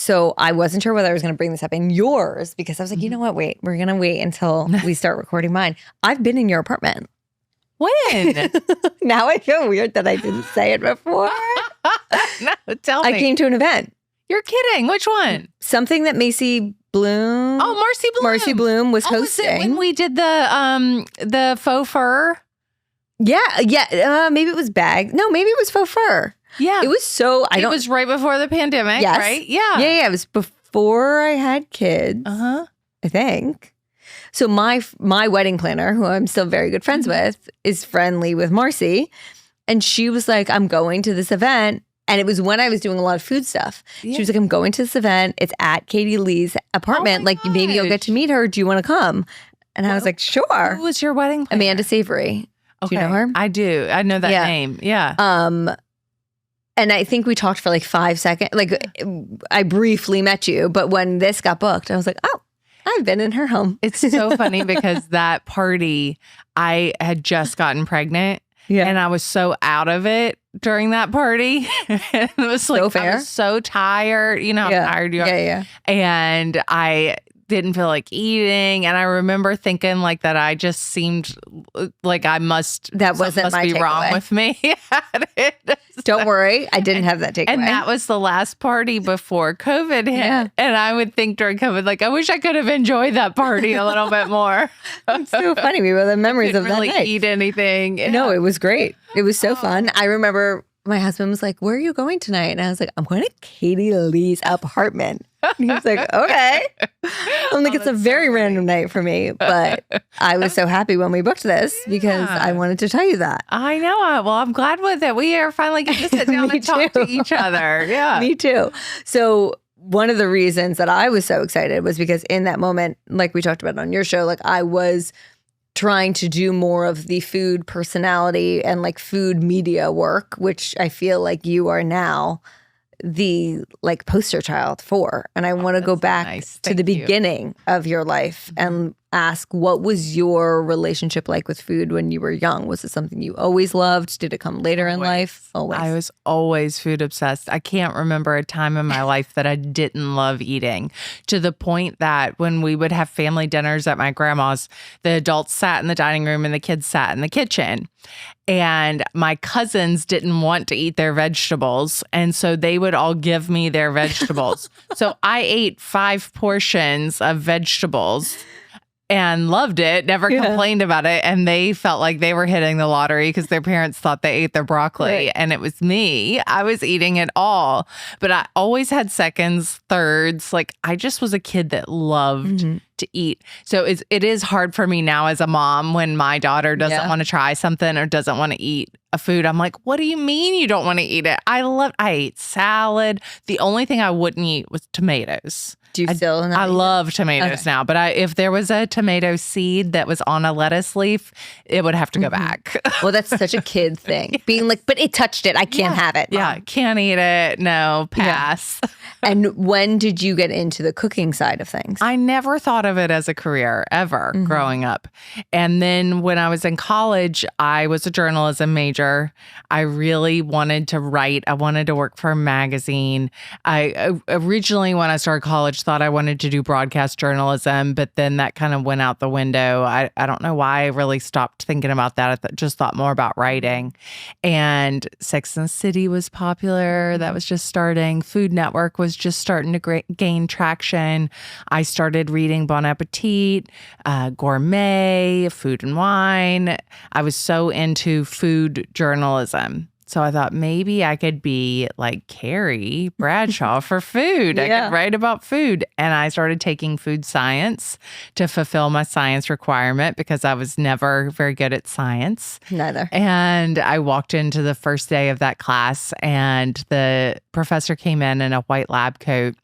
So I wasn't sure whether I was going to bring this up in yours because I was like, you know what? Wait, we're going to wait until we start recording mine. I've been in your apartment. When? Now I feel weird that I didn't say it before. No, tell me. I came to an event. You're kidding. Which one? Something that Macy Bloom. Oh, Marcy Bloom. Marcy Bloom was hosting. Was it when we did the faux fur? Yeah. Maybe it was bag. No, maybe it was faux fur. Yeah. It was so. It was right before the pandemic, yes. right? Yeah. Yeah. It was before I had kids. I think. So my wedding planner, who I'm still very good friends with, is friendly with Marcy. And she was like, I'm going to this event. And it was when I was doing a lot of food stuff. Yeah. She was like, I'm going to this event. It's at Katie Lee's apartment. Like, maybe you'll get to meet her. Do you want to come? And I was like, sure. Who was your wedding planner? Amanda Savory. Okay. Do you know her? I do. I know that name. Yeah. And I think we talked for like 5 seconds. Like, I briefly met you. But when this got booked, I was like, oh. I've been in her home. It's so funny because that party, I had just gotten pregnant. Yeah. And I was so out of it during that party. It was like, so fair. I was so tired. You know how tired you are. Yeah. And I didn't feel like eating. And I remember thinking like that I just seemed like I must. That wasn't my be takeaway. Wrong with me. Don't worry. I didn't have that takeaway. And that was the last party before COVID hit. Yeah. And I would think during COVID, like, I wish I could have enjoyed that party a little bit more. It's so funny. We were the memories of that really night. Eat anything. Yeah. No, it was great. It was so fun. I remember my husband was like, where are you going tonight? And I was like, I'm going to Katie Lee's apartment. And he was like, okay. I'm like, it's a very random night for me. But I was so happy when we booked this because I wanted to tell you that. I know. Well, I'm glad with it. We are finally getting to sit down and talk to each other. Yeah. Me too. So one of the reasons that I was so excited was because in that moment, like we talked about on your show, like I was trying to do more of the food personality and like food media work, which I feel like you are now the like poster child for. And I want to go back to the beginning of your life and ask, what was your relationship like with food when you were young? Was it something you always loved? Did it come later in life? Always. I was always food obsessed. I can't remember a time in my life that I didn't love eating, to the point that when we would have family dinners at my grandma's, the adults sat in the dining room and the kids sat in the kitchen. And my cousins didn't want to eat their vegetables. And so they would all give me their vegetables. So I ate 5 portions of vegetables and loved it, never complained about it. And they felt like they were hitting the lottery because their parents thought they ate their broccoli. Right. And it was me. I was eating it all. But I always had seconds, thirds. Like, I just was a kid that loved to eat. So it is hard for me now as a mom when my daughter doesn't want to try something or doesn't want to eat a food. I'm like, what do you mean you don't want to eat it? I ate salad. The only thing I wouldn't eat was tomatoes. Do you still? I love tomatoes now, but if there was a tomato seed that was on a lettuce leaf, it would have to go back. Well, that's such a kid thing. Being like, but it touched it. I can't have it. Mom. Yeah, can't eat it. No, pass. Yeah. And when did you get into the cooking side of things? I never thought of it as a career ever growing up. And then when I was in college, I was a journalism major. I really wanted to write. I wanted to work for a magazine. I originally, when I started college, thought I wanted to do broadcast journalism, but then that kind of went out the window. I don't know why I really stopped thinking about that. I just thought more about writing. And Sex and the City was popular. That was just starting. Food Network was just starting to gain traction. I started reading Bon Appetit, Gourmet, Food and Wine. I was so into food journalism. So I thought maybe I could be like Carrie Bradshaw for food. I could write about food. And I started taking food science to fulfill my science requirement because I was never very good at science. Neither. And I walked into the first day of that class and the professor came in a white lab coat.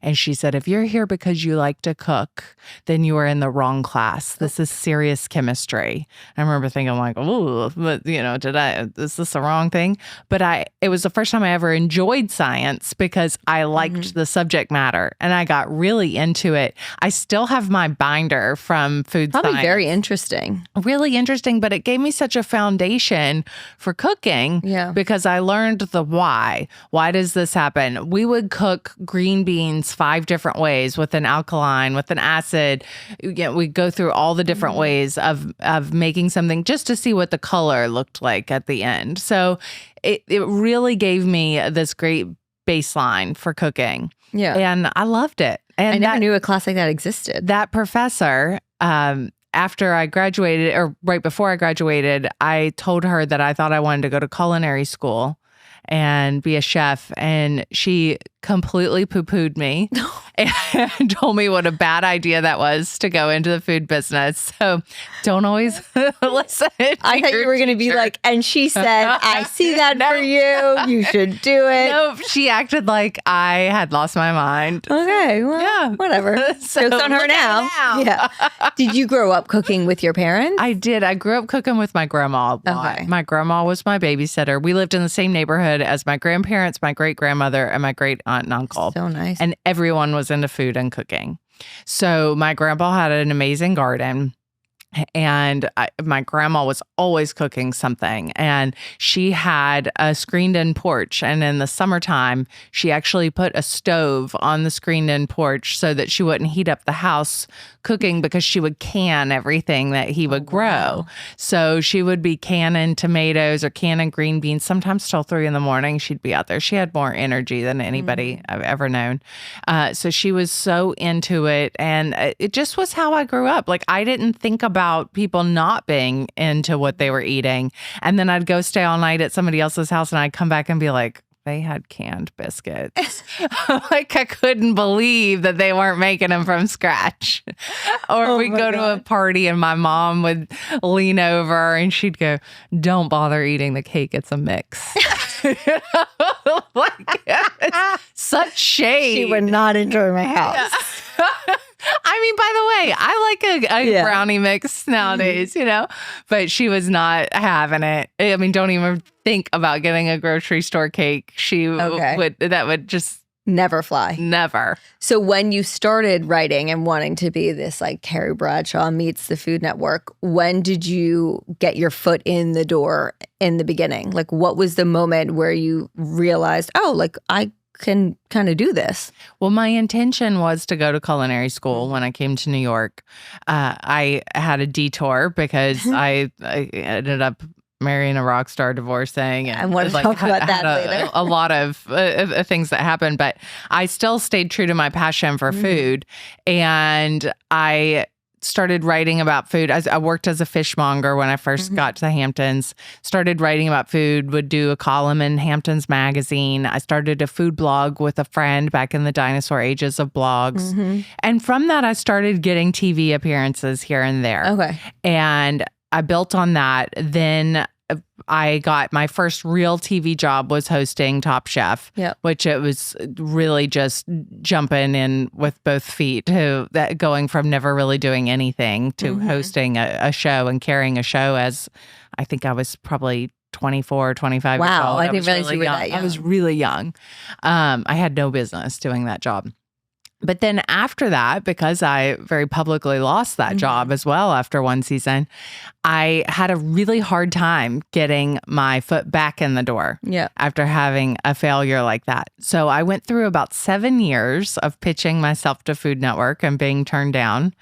And she said, if you're here because you like to cook, then you are in the wrong class. This is serious chemistry. I remember thinking like, oh, but is this the wrong thing? But it was the first time I ever enjoyed science because I liked the subject matter and I got really into it. I still have my binder from food science. Probably very interesting. Really interesting, but it gave me such a foundation for cooking because I learned the why. Why does this happen? We would cook green beans beans 5 different ways, with an alkaline, with an acid. We go through all the different ways of making something just to see what the color looked like at the end. So it really gave me this great baseline for cooking. Yeah. And I loved it. And I never knew a class like that existed. That professor, after I graduated, or right before I graduated, I told her that I thought I wanted to go to culinary school and be a chef. And she completely poo-pooed me and told me what a bad idea that was to go into the food business. So don't always listen. I thought you were going to be like, and she said, I see that for you. You should do it. Nope. She acted like I had lost my mind. Okay. Well, Yeah. whatever. So it's on her look at now. it now. Yeah. Did you grow up cooking with your parents? I did. I grew up cooking with my grandma a lot. Okay. My grandma was my babysitter. We lived in the same neighborhood as my grandparents, my great-grandmother, and my great-aunt and uncle. So nice. And everyone was into food and cooking. So my grandpa had an amazing garden. And my grandma was always cooking something. And she had a screened-in porch. And in the summertime, she actually put a stove on the screened-in porch so that she wouldn't heat up the house cooking, because she would can everything that he would grow. Wow. So she would be canning tomatoes or canning green beans. Sometimes till 3 a.m, she'd be out there. She had more energy than anybody I've ever known. So she was so into it. And it just was how I grew up. Like, I didn't think about people not being into what they were eating. And then I'd go stay all night at somebody else's house and I'd come back and be like, they had canned biscuits. Like, I couldn't believe that they weren't making them from scratch. Or we'd go to a party and my mom would lean over and she'd go, don't bother eating the cake. It's a mix. Like, such shade. She would not enjoy my house. Yeah. I mean, by the way, I like a brownie mix nowadays, but she was not having it. I mean, don't even think about getting a grocery store cake. She would just never fly. Never. So when you started writing and wanting to be this like Carrie Bradshaw meets the Food Network, when did you get your foot in the door in the beginning? Like, what was the moment where you realized, oh, like I can kind of do this? Well, my intention was to go to culinary school when I came to New York. I had a detour because I ended up marrying a rock star, divorcing. And I want to talk about that later. A lot of things that happened, but I still stayed true to my passion for food. And I started writing about food. I worked as a fishmonger when I first got to the Hamptons, started writing about food, would do a column in Hamptons magazine. I started a food blog with a friend back in the dinosaur ages of blogs. And from that, I started getting TV appearances here and there. Okay. And I built on that. Then I got my first real TV job was hosting Top Chef, which it was really just jumping in with both feet, to that, going from never really doing anything to hosting a show and carrying a show as I think I was probably 24, 25 years old. Wow, I didn't realize you were that young. I was really young. I had no business doing that job. But then after that, because I very publicly lost that job as well after one season, I had a really hard time getting my foot back in the door after having a failure like that. So I went through about 7 years of pitching myself to Food Network and being turned down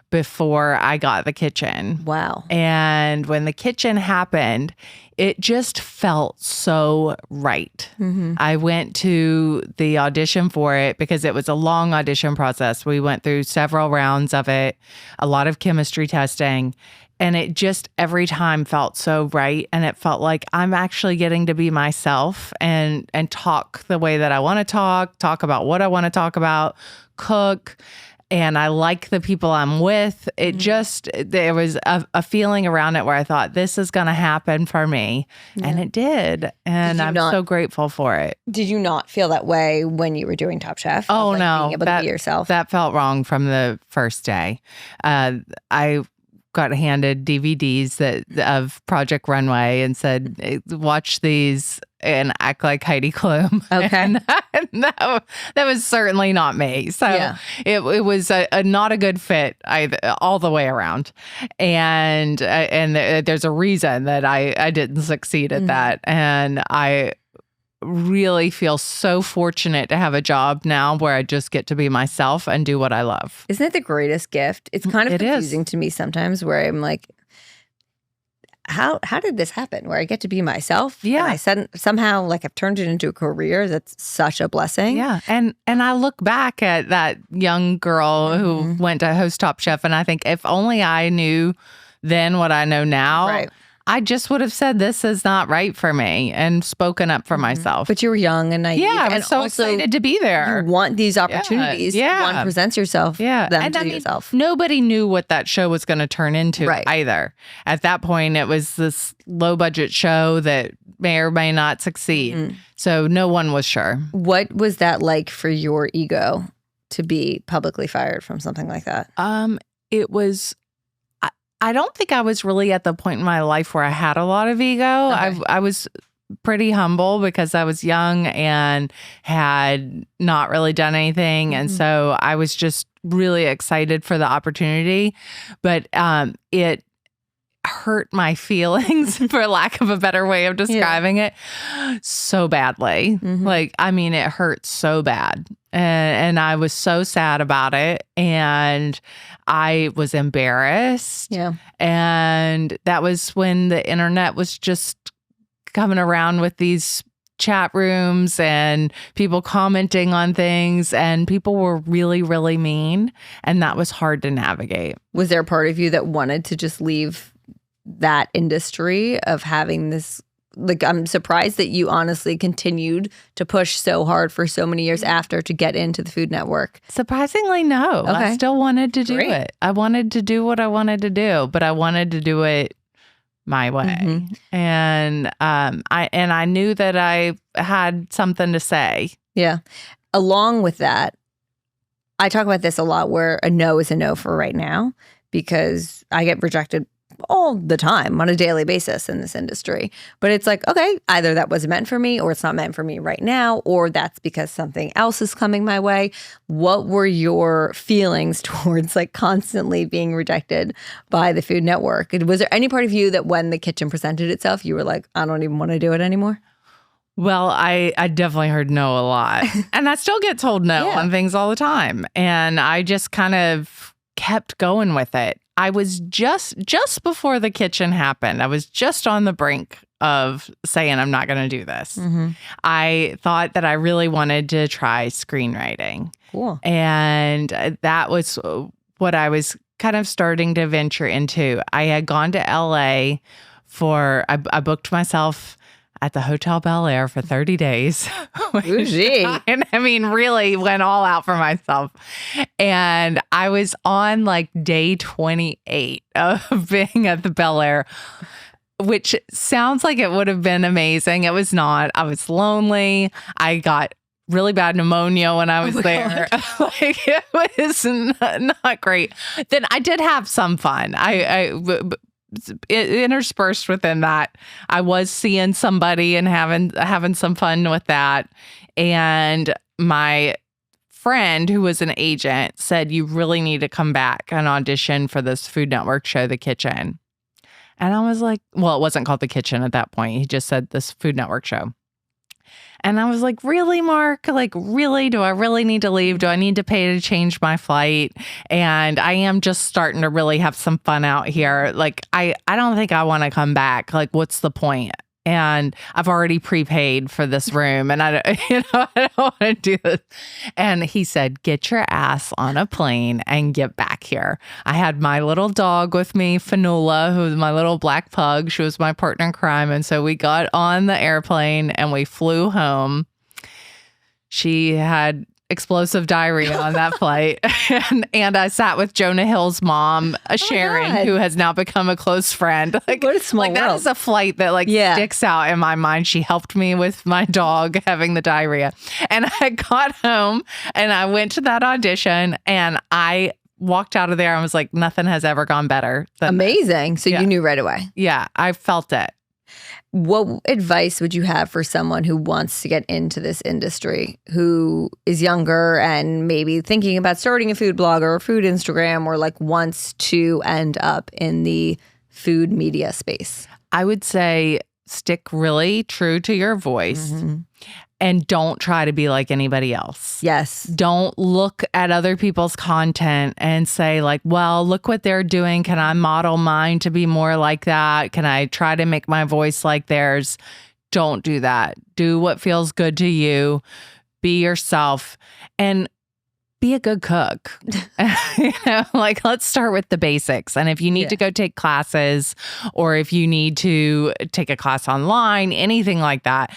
before I got the kitchen. Wow. And when the kitchen happened, it just felt so right. I went to the audition for it because it was a long audition process. We went through several rounds of it, a lot of chemistry testing, and it just every time felt so right. And it felt like I'm actually getting to be myself and talk the way that I want to talk about what I want to talk about, cook. And I like the people I'm with. It just, there was a feeling around it where I thought, this is going to happen for me. And it did. And I'm so grateful for it. Did you not feel that way when you were doing Top Chef? Oh, like no. Being able to be yourself? That felt wrong from the first day. I got handed DVDs of Project Runway and said, watch these and act like Heidi Klum. Okay. And that was certainly not me. So it was not a good fit either, all the way around. And there's a reason that I didn't succeed at that. And I really feel so fortunate to have a job now where I just get to be myself and do what I love. Isn't it the greatest gift? It's kind of confusing to me sometimes where I'm like, how did this happen where I get to be myself? Yeah. And I somehow like I've turned it into a career. That's such a blessing. Yeah. And I look back at that young girl who went to host Top Chef, and I think if only I knew then what I know now, Right. I just would have said this is not right for me and spoken up for myself. But you were young and naive. Yeah, I and was so excited to be there. You want these opportunities. Yeah. One presents yourself. Yeah. Them And to I mean, yourself. nobody knew what that show was going to turn into Right. either. At that point, it was this low budget show that may or may not succeed. So no one was sure. What was that like for your ego to be publicly fired from something like that? It was, I don't think I was really at the point in my life where I had a lot of ego. Okay. I was pretty humble because I was young and had not really done anything. And so I was just really excited for the opportunity. But it hurt my feelings, for lack of a better way of describing it, so badly. Like, I mean, it hurt so bad. And I was so sad about it. And I was embarrassed. Yeah. And that was when the internet was just coming around with these chat rooms and people commenting on things, and people were really, really mean. And that was hard to navigate. Was there a part of you that wanted to just leave that industry of having this? Like, I'm surprised that you honestly continued to push so hard for so many years after to get into the Food Network. Surprisingly, no. Okay. I still wanted to do Great. it. I wanted to do what I wanted to do, but I wanted to do it my way. And I knew that I had something to say. Yeah. Along with that, I talk about this a lot where a no is a no for right now, because I get rejected all the time on a daily basis in this industry. But it's like, okay, either that wasn't meant for me, or it's not meant for me right now, or that's because something else is coming my way. What were your feelings towards like constantly being rejected by the Food Network? Was there any part of you that when the kitchen presented itself, you were like, I don't even want to do it anymore? Well, I definitely heard no a lot. And I still get told no on things all the time. And I just kind of kept going with it. I was just before the kitchen happened, I was just on the brink of saying, I'm not going to do this. I thought that I really wanted to try screenwriting. Cool. And that was what I was kind of starting to venture into. I had gone to LA I booked myself at the Hotel Bel Air for 30 days. And I mean, really went all out for myself. And I was on like day 28 of being at the Bel Air, which sounds like it would have been amazing. It was not. I was lonely. I got really bad pneumonia when I was there. Like, it was not great. Then I did have some fun. Interspersed within that, I was seeing somebody and having some fun with that. And my friend, who was an agent, said, you really need to come back and audition for this Food Network show, The Kitchen. And I was like, well, it wasn't called The Kitchen at that point. He just said this Food Network show. And I was like, really, Mark? Like, really? Do I really need to leave? Do I need to pay to change my flight? And I am just starting to really have some fun out here. Like, I don't think I want to come back. Like, what's the point? And I've already prepaid for this room, and I don't want to do this. And he said, get your ass on a plane and get back here. I had my little dog with me, Fanula, who was my little black pug. She was my partner in crime. And so we got on the airplane and we flew home. She had explosive diarrhea on that flight. and I sat with Jonah Hill's mom, Sharon, who has now become a close friend. Like, what a small world. That is a flight that sticks out in my mind. She helped me with my dog having the diarrhea. And I got home and I went to that audition and I walked out of there and was like, nothing has ever gone better. Amazing. So you knew right away. Yeah, I felt it. What advice would you have for someone who wants to get into this industry, who is younger and maybe thinking about starting a food blog or a food Instagram, or like wants to end up in the food media space? I would say stick really true to your voice. and don't try to be like anybody else. Yes. Don't look at other people's content and say like, well, look what they're doing. Can I model mine to be more like that? Can I try to make my voice like theirs? Don't do that. Do what feels good to you. Be yourself and be a good cook. Like let's start with the basics. And if you need to go take classes or if you need to take a class online, anything like that,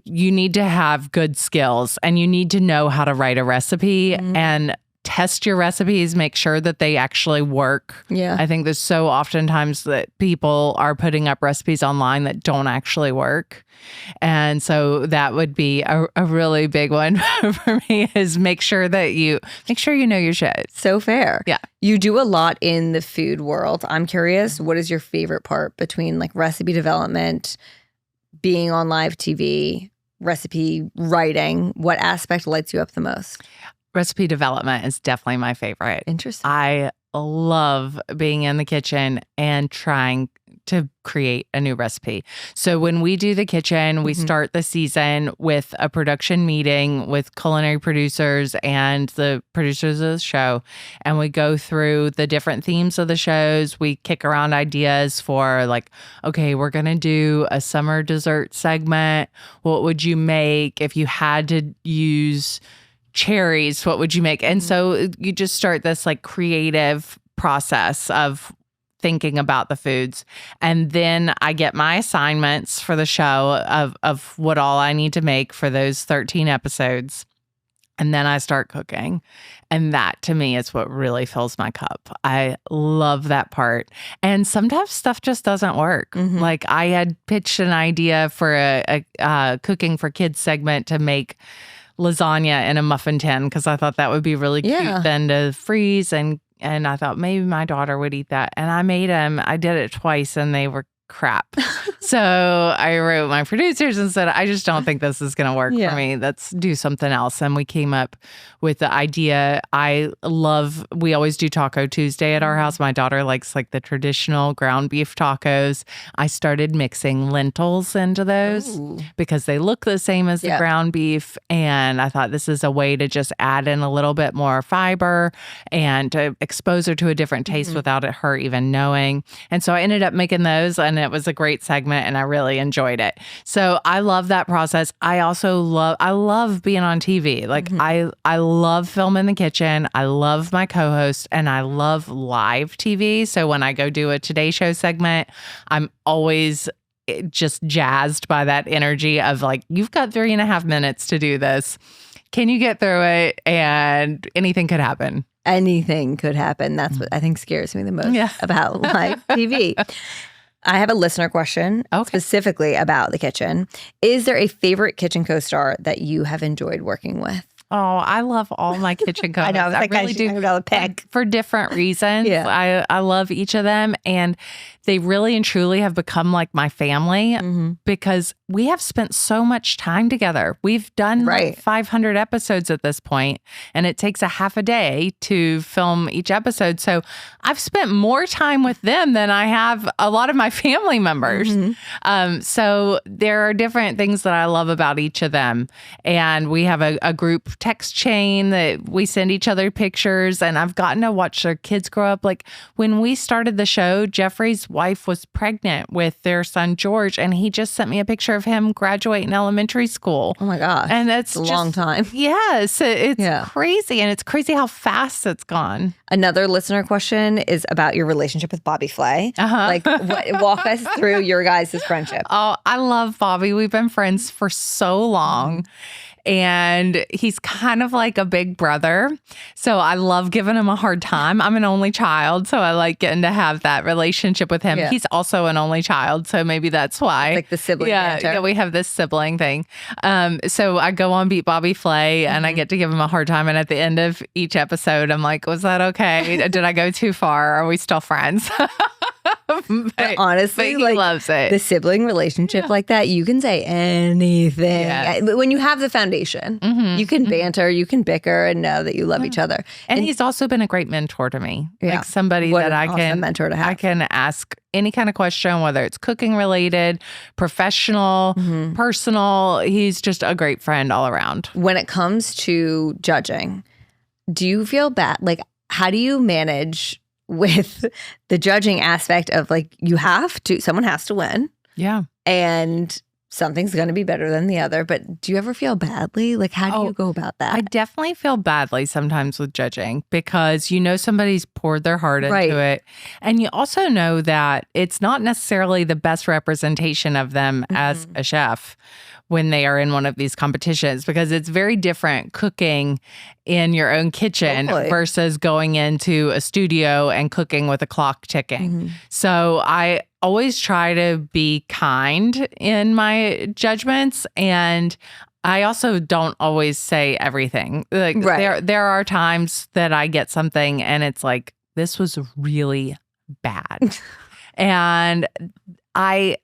you need to have good skills and you need to know how to write a recipe and test your recipes, make sure that they actually work. Yeah. I think there's so oftentimes that people are putting up recipes online that don't actually work. And so that would be a really big one for me is make sure you know your shit. So fair. Yeah. You do a lot in the food world. I'm curious, what is your favorite part between like recipe development, being on live TV, recipe writing? What aspect lights you up the most? Recipe development is definitely my favorite. Interesting. I love being in the kitchen and trying to create a new recipe. So when we do the kitchen, we start the season with a production meeting with culinary producers and the producers of the show. And we go through the different themes of the shows. We kick around ideas for like, okay, we're going to do a summer dessert segment. What would you make if you had to use cherries? What would you make? And so you just start this like creative process of thinking about the foods. And then I get my assignments for the show of what all I need to make for those 13 episodes. And then I start cooking. And that to me is what really fills my cup. I love that part. And sometimes stuff just doesn't work. Like I had pitched an idea for a cooking for kids segment to make lasagna in a muffin tin because I thought that would be really cute then to freeze and I thought maybe my daughter would eat that. And I made them. I did it twice and they were crap. So I wrote my producers and said, I just don't think this is going to work for me. Let's do something else. And we came up with the idea. We always do Taco Tuesday at our house. My daughter likes like the traditional ground beef tacos. I started mixing lentils into those because they look the same as the ground beef. And I thought this is a way to just add in a little bit more fiber and to expose her to a different taste without her even knowing. And so I ended up making those and it was a great segment and I really enjoyed it. So I love that process. I also love being on TV. Like I love film in the kitchen. I love my co-host and I love live TV. So when I go do a Today Show segment, I'm always just jazzed by that energy of like, you've got 3.5 minutes to do this. Can you get through it? And anything could happen. Anything could happen. That's what I think scares me the most about live TV. I have a listener question specifically about the kitchen. Is there a favorite kitchen co-star that you have enjoyed working with? Oh, I love all my kitchen co-hosts. I know. I really do know the pick for different reasons. I love each of them. And they really and truly have become like my family because we have spent so much time together. We've done like 500 episodes at this point, and it takes a half a day to film each episode. So I've spent more time with them than I have a lot of my family members. So there are different things that I love about each of them. And we have a group text chain that we send each other pictures, and I've gotten to watch their kids grow up. Like when we started the show, Jeffrey's wife was pregnant with their son George, and he just sent me a picture of him graduating elementary school. Oh my gosh. And that's a long time. Yes. It's crazy. And it's crazy how fast it's gone. Another listener question is about your relationship with Bobby Flay. Like walk us through your guys' friendship. Oh, I love Bobby. We've been friends for so long. And he's kind of like a big brother. So I love giving him a hard time. I'm an only child, so I like getting to have that relationship with him. He's also an only child, so maybe that's why. Like the sibling banter. Yeah, we have this sibling thing. So I go on Beat Bobby Flay, and I get to give him a hard time. And at the end of each episode, I'm like, was that okay? Did I go too far? Are we still friends? But honestly, but he like loves it. the sibling relationship like that, you can say anything. Yes. But when you have the foundation, you can banter, you can bicker and know that you love each other. And he's also been a great mentor to me. Yeah. Like somebody What that an I awesome can mentor to have. I can ask any kind of question, whether it's cooking related, professional, personal. He's just a great friend all around. When it comes to judging, do you feel bad? Like, how do you manage with the judging aspect of like, someone has to win Yeah. and something's going to be better than the other. But do you ever feel badly? Like, how do you go about that? I definitely feel badly sometimes with judging because somebody's poured their heart into it. And you also know that it's not necessarily the best representation of them as a chef when they are in one of these competitions, because it's very different cooking in your own kitchen versus going into a studio and cooking with a clock ticking. So I always try to be kind in my judgments, and I also don't always say everything. Like there are times that I get something and it's like, this was really bad. And I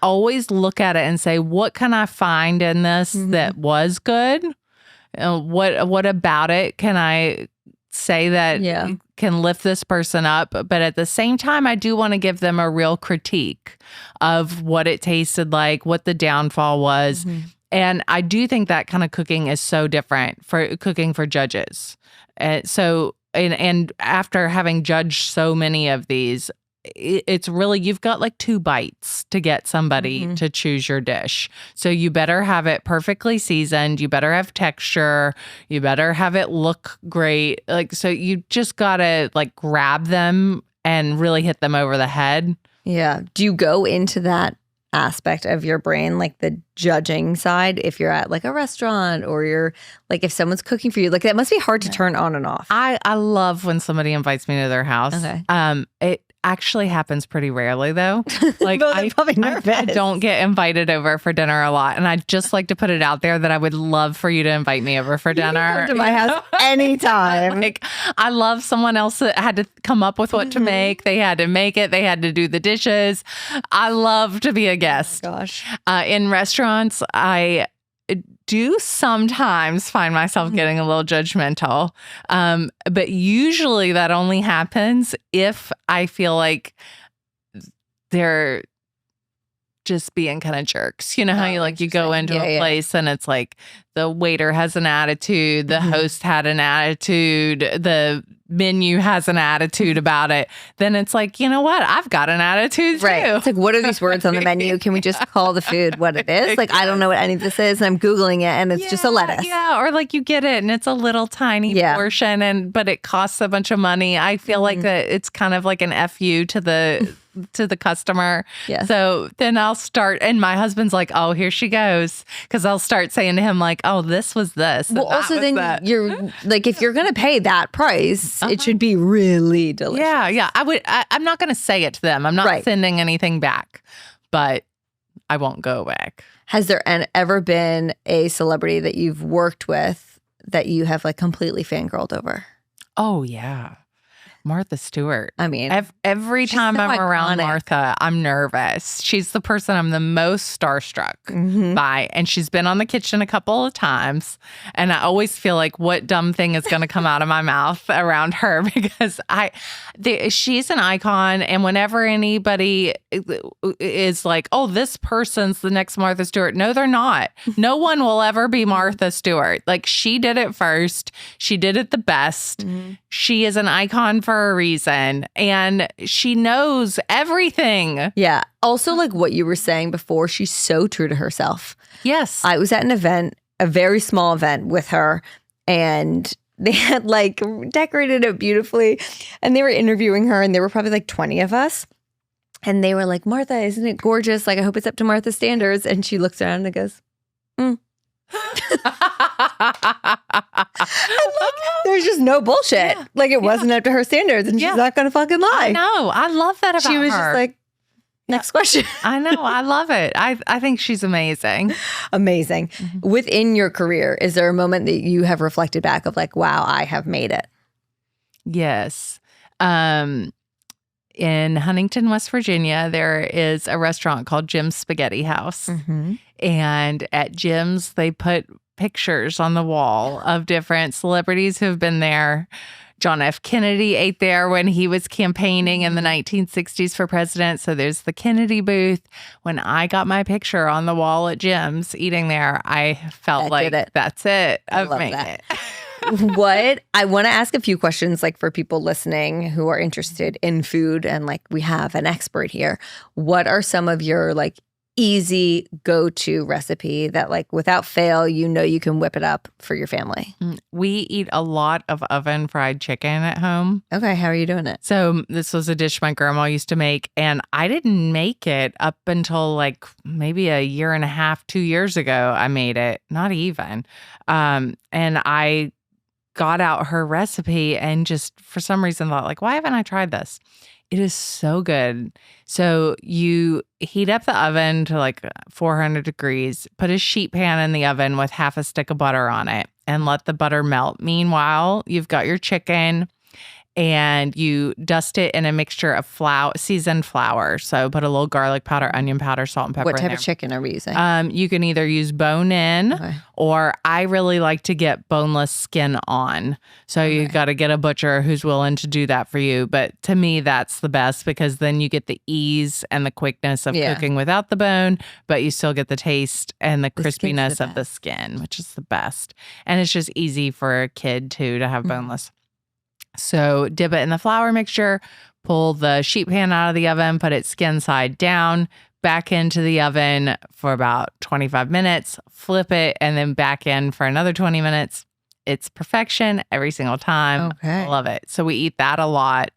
always look at it and say, what can I find in this that was good? What about it can I say that can lift this person up? But at the same time, I do want to give them a real critique of what it tasted like, what the downfall was. And I do think that kind of cooking is so different for cooking for judges. And after having judged so many of these, it's really, you've got like 2 bites to get somebody to choose your dish. So you better have it perfectly seasoned. You better have texture. You better have it look great. Like, so you just gotta like grab them and really hit them over the head. Yeah. Do you go into that aspect of your brain, like the judging side, if you're at like a restaurant or you're like, if someone's cooking for you, like that must be hard to turn on and off? I love when somebody invites me to their house. Okay. It actually happens pretty rarely though. Like Well, I'm probably nervous. I don't get invited over for dinner a lot. And I'd just like to put it out there that I would love for you to invite me over for dinner. You can come to my house anytime. Like, I love someone else that had to come up with what to make. They had to make it. They had to do the dishes. I love to be a guest. Oh my gosh. In restaurants, I do sometimes find myself getting a little judgmental. But usually that only happens if I feel like they're just being kind of jerks. You know how you go into a place and it's like the waiter has an attitude, the host had an attitude, the menu has an attitude about it. Then it's like, you know what? I've got an attitude too. Right. It's like, what are these words on the menu? Can we just call the food what it is? Like, I don't know what any of this is. And I'm Googling it and it's just a lettuce. Yeah. Or like you get it and it's a little tiny portion but it costs a bunch of money. I feel like that it's kind of like an FU to the customer. Yeah. So then I'll start, and my husband's like, oh, here she goes. Because I'll start saying to him like, oh, this was this. Well, also then you're like, if you're going to pay that price, it should be really delicious. Yeah. I'm not going to say it to them. I'm not sending anything back, but I won't go back. Has there ever been a celebrity that you've worked with that you have like completely fangirled over? Oh, yeah. Martha Stewart. I mean, every time I'm around iconic. Martha, I'm nervous. She's the person I'm the most starstruck by. And she's been on the kitchen a couple of times. And I always feel like, what dumb thing is going to come out of my mouth around her? Because she's an icon. And whenever anybody is like, oh, this person's the next Martha Stewart. No, they're not. No one will ever be Martha Stewart. Like, she did it first. She did it the best. She is an icon for a reason, and she knows everything. Yeah. Also, like what you were saying before, she's so true to herself. Yes. I was at an event, a very small event with her, and they had like decorated it beautifully, and they were interviewing her, and there were probably like 20 of us. And they were like, Martha, isn't it gorgeous? Like, I hope it's up to Martha's standards. And she looks around and goes, there's just no bullshit. Yeah. Like, it wasn't up to her standards, and she's not gonna fucking lie. I know. I love that about her. She was just like, next question. I know. I love it. I think she's amazing. Amazing. Within your career, is there a moment that you have reflected back of like, wow, I have made it? Yes. in Huntington, West Virginia, there is a restaurant called Jim's Spaghetti House. And at Jim's, they put pictures on the wall of different celebrities who have been there. John F. Kennedy ate there when he was campaigning in the 1960s for president. So there's the Kennedy booth. When I got my picture on the wall at Jim's eating there, I felt like that's it. I've made it. What I want to ask a few questions, like for people listening who are interested in food, and like we have an expert here. What are some of your like easy go-to recipe that like without fail, you know, you can whip it up for your family? We eat a lot of oven fried chicken at home. Okay. How are you doing it? So this was a dish my grandma used to make, and I didn't make it up until like maybe a year and a half, 2 years ago. I made it, not even. And I got out her recipe and just for some reason thought like, why haven't I tried this? It is so good. So you heat up the oven to like 400 degrees, put a sheet pan in the oven with half a stick of butter on it and let the butter melt. Meanwhile, you've got your chicken and you dust it in a mixture of seasoned flour. So put a little garlic powder, onion powder, salt, and pepper in there. What type of chicken are we using? You can either use bone-in, or I really like to get boneless skin on. So you got to get a butcher who's willing to do that for you. But to me, that's the best because then you get the ease and the quickness of cooking without the bone, but you still get the taste and the crispiness of the skin, which is the best. And it's just easy for a kid too to have boneless. So dip it in the flour mixture, pull the sheet pan out of the oven, put it skin side down, back into the oven for about 25 minutes, flip it, and then back in for another 20 minutes. It's perfection every single time. I love it. So we eat that a lot.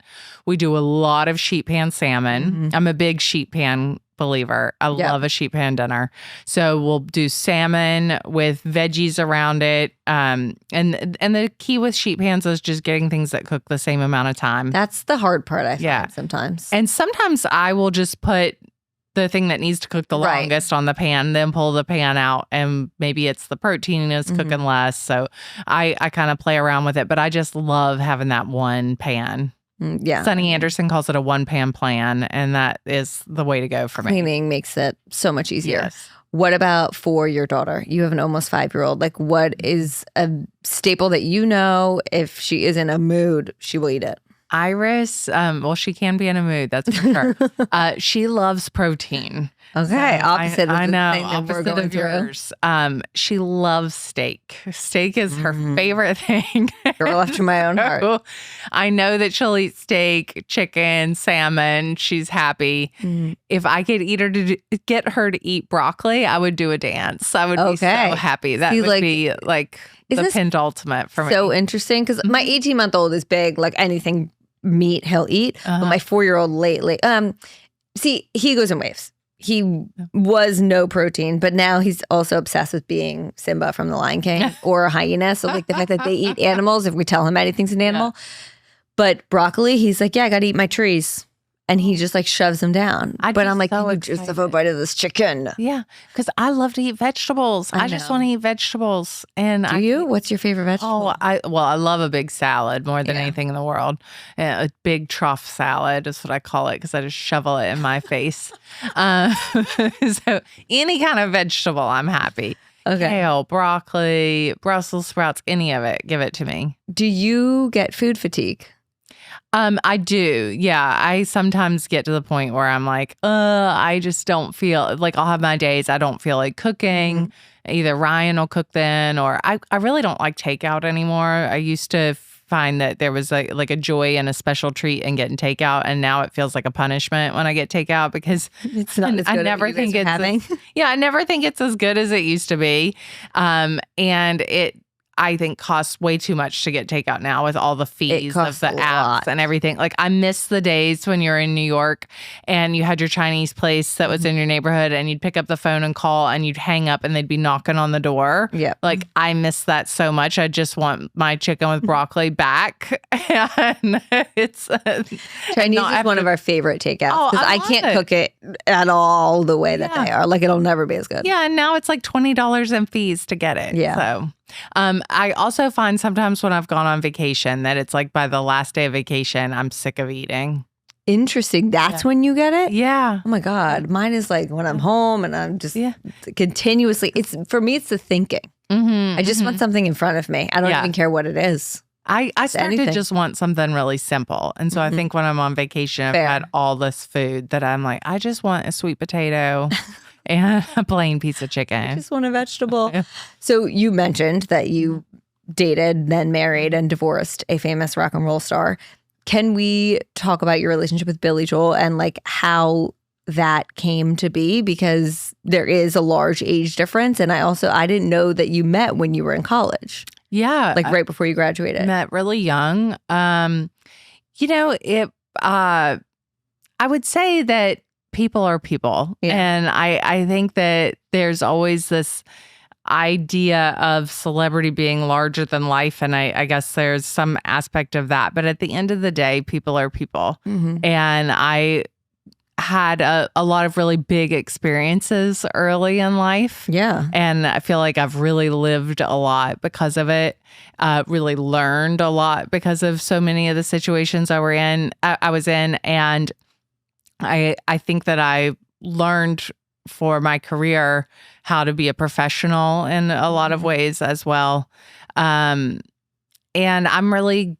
We do a lot of sheet pan salmon. I'm a big sheet pan believer. I love a sheet pan dinner. So we'll do salmon with veggies around it. And the key with sheet pans is just getting things that cook the same amount of time. That's the hard part, I find sometimes. And sometimes I will just put the thing that needs to cook the longest on the pan, then pull the pan out, and maybe it's the protein is cooking less. So I kind of play around with it, but I just love having that one pan. Sunny Anderson calls it a one-pan plan, and that is the way to go for me. Cleaning makes it so much easier. What about for your daughter? You have an almost 5-year-old. Like, what is a staple that you know if she is in a mood, she will eat it? Iris, well, she can be in a mood, that's for sure. She loves protein. Okay, so opposite of I know, the thing that we're going through. Yours. She loves steak. Steak is her favorite thing. Girl after my own heart. I know that she'll eat steak, chicken, salmon. She's happy. If I could get her to eat broccoli, I would do a dance. I would be so happy. That would be like the penultimate for me. So interesting because my 18-month-old is big, like anything meat he'll eat. But my 4-year-old lately, see, he goes in waves. He was no protein, but now he's also obsessed with being Simba from The Lion King or a hyena. So like the fact that they eat animals, if we tell him anything's an animal. But broccoli, he's like, I got to eat my trees. And he just like shoves them down. But I'm like, you just have a bite of this chicken. Yeah, because I love to eat vegetables. I just want to eat vegetables. And Do you? What's your favorite vegetable? I love a big salad more than anything in the world. A big trough salad is what I call it because I just shovel it in my face. So any kind of vegetable, I'm happy. Okay. Kale, broccoli, Brussels sprouts, any of it. Give it to me. Do you get food fatigue? I do. Yeah. I sometimes get to the point where I'm like, I just don't feel like I'll have my days. I don't feel like cooking. Either Ryan will cook then, or I really don't like takeout anymore. I used to find that there was like a joy and a special treat in getting takeout. And now it feels like a punishment when I get takeout because it's not as good I never think I never think it's as good as it used to be. And it, I think costs way too much to get takeout now with all the fees of the apps and everything. Like I miss the days when you're in New York and you had your Chinese place that was in your neighborhood and you'd pick up the phone and call and you'd hang up and they'd be knocking on the door. Yeah. Like I miss that so much. I just want my chicken with broccoli back. And it's Chinese is one of our favorite takeouts because I can't cook it at all the way that they are. Like it'll never be as good. Yeah. And now it's like $20 in fees to get it. Yeah. So I also find sometimes when I've gone on vacation that it's like by the last day of vacation, I'm sick of eating. Interesting. That's when you get it? Yeah. Oh my God. Mine is like when I'm home and I'm just continuously, for me, it's the thinking. I just want something in front of me. I don't even care what it is. I start to just want something really simple. And so I think when I'm on vacation, I've had all this food that I'm like, I just want a sweet potato and a plain piece of chicken. I just want a vegetable. So you mentioned that you dated, then married and divorced a famous rock and roll star. Can we talk about your relationship with Billy Joel and like how that came to be? Because there is a large age difference. And I didn't know that you met when you were in college. Yeah. Like right before you graduated. Met really young. I would say that people are people. Yeah. And I think that there's always this idea of celebrity being larger than life. And I guess there's some aspect of that. But at the end of the day, people are people. And I had a lot of really big experiences early in life. Yeah. And I feel like I've really lived a lot because of it, really learned a lot because of so many of the situations I was in. And I think that I learned for my career how to be a professional in a lot of ways as well. And I'm really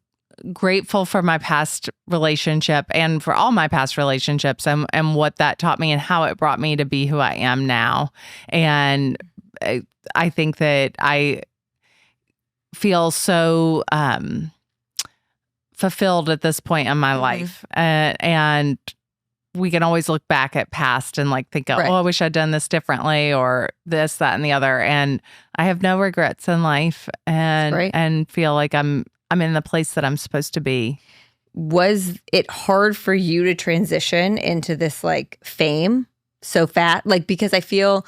grateful for my past relationship and for all my past relationships and what that taught me and how it brought me to be who I am now. And I think that I feel so fulfilled at this point in my life. And we can always look back at past and like think, oh, I wish I'd done this differently or this, that, and the other. And I have no regrets in life and feel like I'm in the place that I'm supposed to be. Was it hard for you to transition into this like fame so fast? Like, because I feel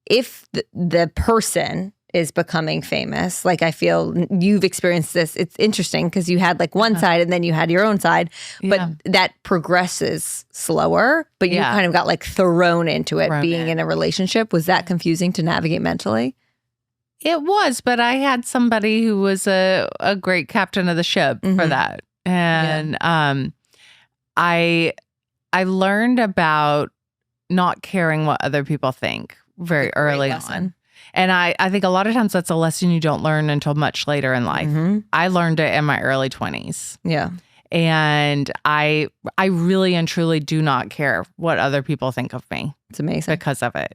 if the person is becoming famous, like I feel you've experienced this. It's interesting because you had like one side and then you had your own side, but that progresses slower, but you kind of got like thrown into it being in a relationship. Was that confusing to navigate mentally? It was, but I had somebody who was a great captain of the ship for that. And I learned about not caring what other people think very early on. And I think a lot of times that's a lesson you don't learn until much later in life. I learned it in my early 20s. Yeah. And I really and truly do not care what other people think of me. It's amazing. Because of it.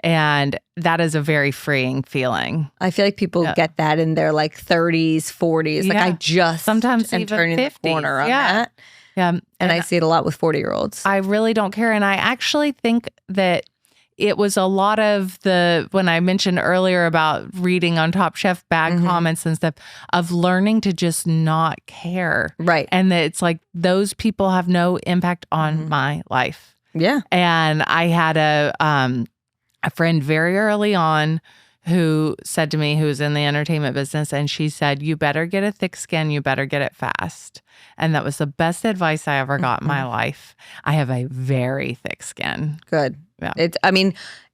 And that is a very freeing feeling. I feel like people get that in their like 30s, 40s. Like I just sometimes am even turning 50s. the corner on that. Yeah. And I see it a lot with 40-year-olds. I really don't care. And I actually think that it was a lot of when I mentioned earlier about reading on Top Chef bad comments and stuff, of learning to just not care. Right. And that it's like those people have no impact on my life. Yeah. And I had a friend very early on who said to me, who was in the entertainment business, and she said, you better get a thick skin, you better get it fast. And that was the best advice I ever got in my life. I have a very thick skin. Good. Yeah.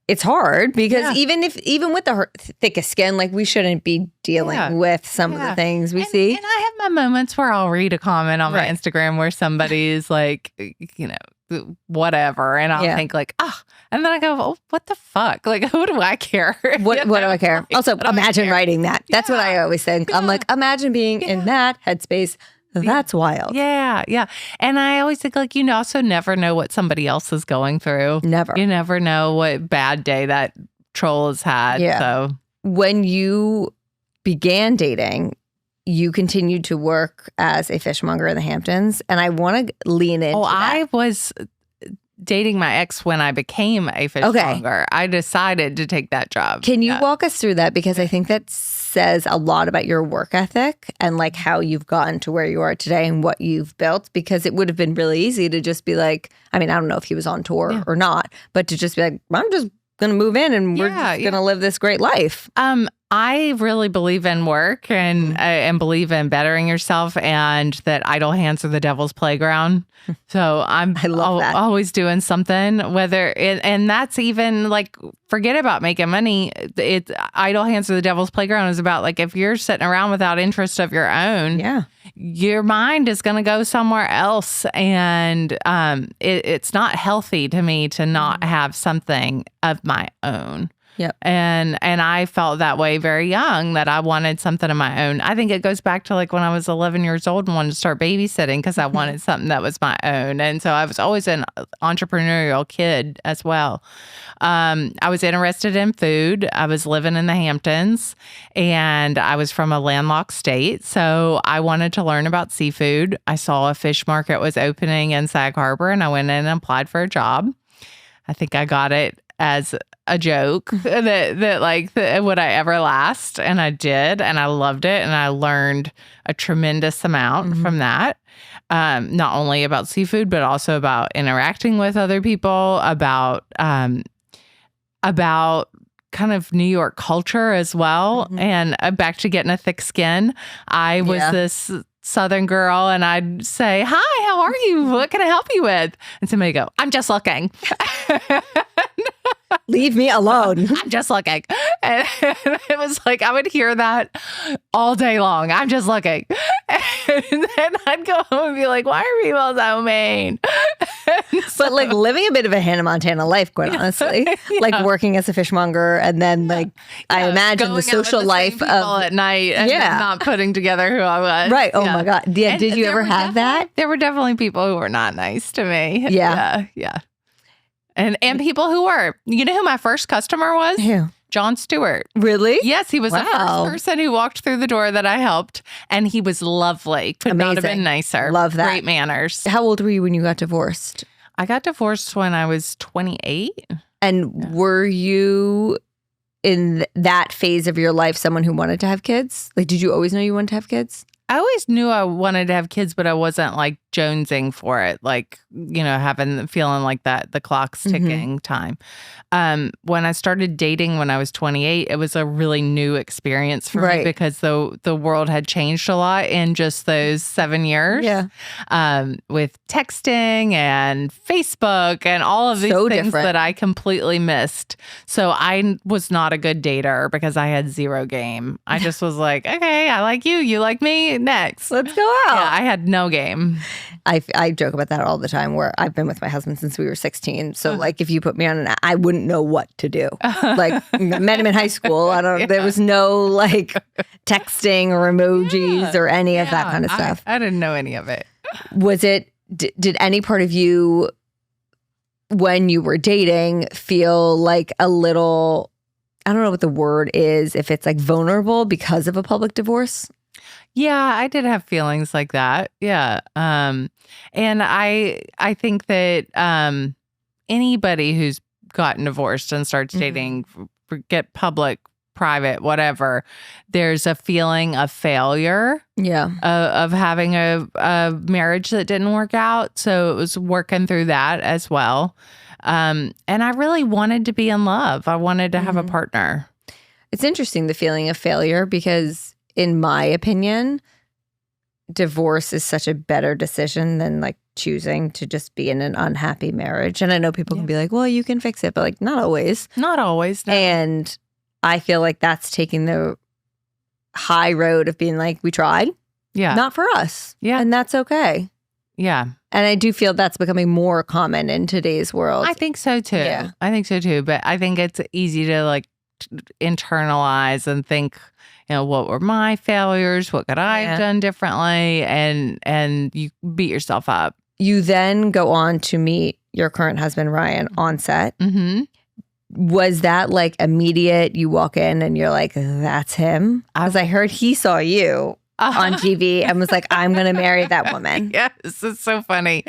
It's hard because even with the thickest skin, like we shouldn't be dealing with some of the things we see. And I have my moments where I'll read a comment on my Instagram where somebody's like, whatever. And I'll think like, and then I go, oh, what the fuck? Like, who do I care? What do I care? Also, imagine writing that. That's what I always think. I'm like, imagine being in that headspace. That's wild. Yeah, yeah. And I always think like, you also never know what somebody else is going through. Never. You never know what bad day that troll has had. Yeah. So when you began dating, you continued to work as a fishmonger in the Hamptons. And I want to lean into that. I was dating my ex when I became a fishmonger. I decided to take that job. Can you walk us through that? Because I think that says a lot about your work ethic and like how you've gotten to where you are today and what you've built. Because it would have been really easy to just be like, I mean, I don't know if he was on tour or not, but to just be like, I'm just going to move in and we're just going to live this great life. I really believe in work and believe in bettering yourself, and that idle hands are the devil's playground. So I love that. Always doing something, and that's even like, forget about making money. Idle hands are the devil's playground is about like, if you're sitting around without interest of your own, your mind is going to go somewhere else. And it's not healthy to me to not have something of my own. Yep. And I felt that way very young, that I wanted something of my own. I think it goes back to like when I was 11 years old and wanted to start babysitting because I wanted something that was my own. And so I was always an entrepreneurial kid as well. I was interested in food. I was living in the Hamptons and I was from a landlocked state. So I wanted to learn about seafood. I saw a fish market was opening in Sag Harbor and I went in and applied for a job. I think I got it as a joke that would I ever last? And I did, and I loved it, and I learned a tremendous amount from that. Not only about seafood, but also about interacting with other people, about kind of New York culture as well. And back to getting a thick skin. I was this Southern girl, and I'd say, "Hi, how are you? What can I help you with?" And somebody go, "I'm just looking." Leave me alone. I'm just looking. And it was like, I would hear that all day long. I'm just looking. And then I'd go home and be like, why are people so mean? But like living a bit of a Hannah Montana life, quite honestly, like working as a fishmonger, and then like I imagine the social life of at night and not putting together who I was. Right. Oh my God. Yeah. Did you ever have that? There were definitely people who were not nice to me. Yeah. Yeah. And people who were. You know who my first customer was? Who? John Stewart. Really? Yes, he was the first person who walked through the door that I helped. And he was lovely. Could not have been nicer. Love that. Great manners. How old were you when you got divorced? I got divorced when I was 28. And were you in that phase of your life someone who wanted to have kids? Like, did you always know you wanted to have kids? I always knew I wanted to have kids, but I wasn't like jonesing for it. Like, you know, feeling like that, the clock's ticking time. When I started dating when I was 28, it was a really new experience for me because the world had changed a lot in just those 7 years. Yeah. With texting and Facebook and all of these things that I completely missed. So I was not a good dater because I had zero game. I just was like, okay, I like you, you like me, next. Let's go out. Yeah, I had no game. I joke about that all the time, where I've been with my husband since we were 16. So like if you put me on an, I wouldn't know what to do. Like met him in high school. There was no like texting or emojis or any of that kind of stuff. I didn't know any of it. Was it, did any part of you when you were dating feel like a little, I don't know what the word is, if it's like vulnerable because of a public divorce? Yeah, I did have feelings like that. Yeah. And I think that anybody who's gotten divorced and starts dating, forget public, private, whatever, there's a feeling of failure. Yeah. Of having a marriage that didn't work out. So it was working through that as well. And I really wanted to be in love. I wanted to have a partner. It's interesting, the feeling of failure, because in my opinion, divorce is such a better decision than like choosing to just be in an unhappy marriage. And I know people can be like, well, you can fix it, but like not always. Not always. No. And I feel like that's taking the high road of being like, we tried. Yeah. Not for us. Yeah. And that's okay. Yeah. And I do feel that's becoming more common in today's world. I think so too. Yeah. I think so too. But I think it's easy to like internalize and think, you know, what were my failures? What could I have done differently? And you beat yourself up. You then go on to meet your current husband, Ryan, on set. Was that like immediate? You walk in and you're like, that's him? Because I heard he saw you on TV and was like, I'm going to marry that woman. Yes, it's so funny.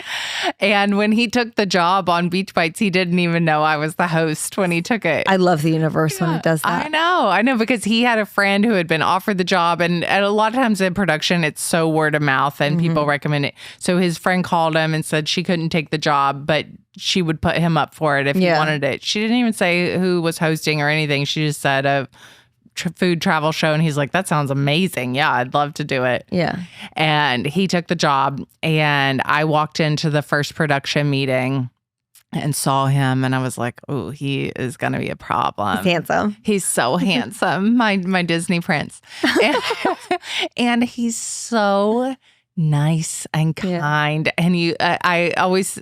And when he took the job on Beach Bites, he didn't even know I was the host when he took it. I love the universe when it does that. I know, because he had a friend who had been offered the job. And a lot of times in production, it's so word of mouth and people recommend it. So his friend called him and said she couldn't take the job, but she would put him up for it if he wanted it. She didn't even say who was hosting or anything. She just said food travel show. And he's like, that sounds amazing. Yeah, I'd love to do it. Yeah. And he took the job. And I walked into the first production meeting and saw him. And I was like, oh, he is going to be a problem. He's handsome. He's so handsome. My Disney prince. And he's so nice and kind. And I always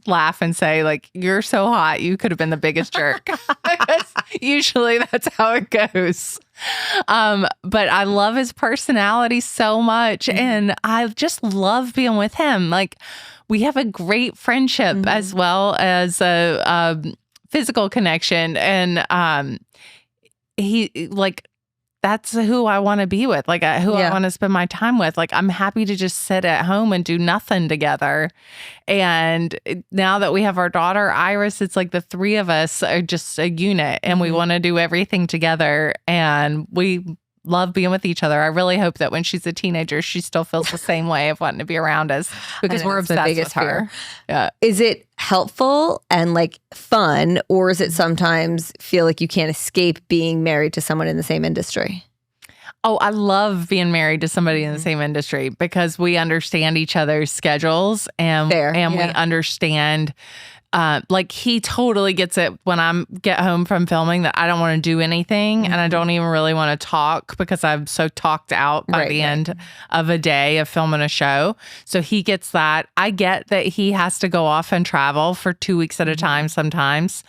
laugh and say, like, you're so hot, you could have been the biggest jerk. Because usually that's how it goes. But I love his personality so much. And I just love being with him. Like, we have a great friendship as well as a physical connection. And he, like, that's who I want to be with, like who I want to spend my time with. Like, I'm happy to just sit at home and do nothing together. And now that we have our daughter, Iris, it's like the three of us are just a unit and we want to do everything together. And we love being with each other. I really hope that when she's a teenager, she still feels the same way of wanting to be around us because we're obsessed with her. Yeah. Is it helpful and like fun, or is it sometimes feel like you can't escape being married to someone in the same industry? Oh, I love being married to somebody in the same industry because we understand each other's schedules and we understand. Like, he totally gets it when I get home from filming that I don't want to do anything and I don't even really want to talk because I'm so talked out by the end of a day of filming a show. So he gets that. I get that he has to go off and travel for 2 weeks at a time sometimes,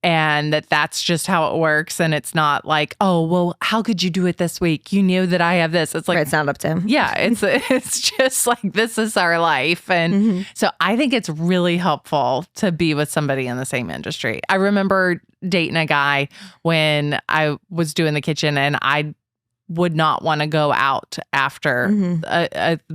and that's just how it works. And it's not like, oh, well, how could you do it this week? You knew that I have this. It's like, it's not up to him. Yeah, it's just like, this is our life. And so I think it's really helpful to be with somebody in the same industry. I remember dating a guy when I was doing the kitchen, and I would not want to go out after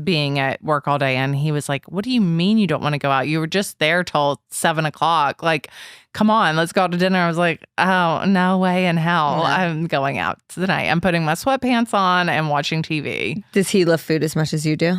being at work all day. And he was like, what do you mean you don't want to go out? You were just there till 7:00. Like, come on, let's go out to dinner. I was like, oh, no way in hell. I'm going out tonight. I'm putting my sweatpants on and watching TV. Does he love food as much as you do?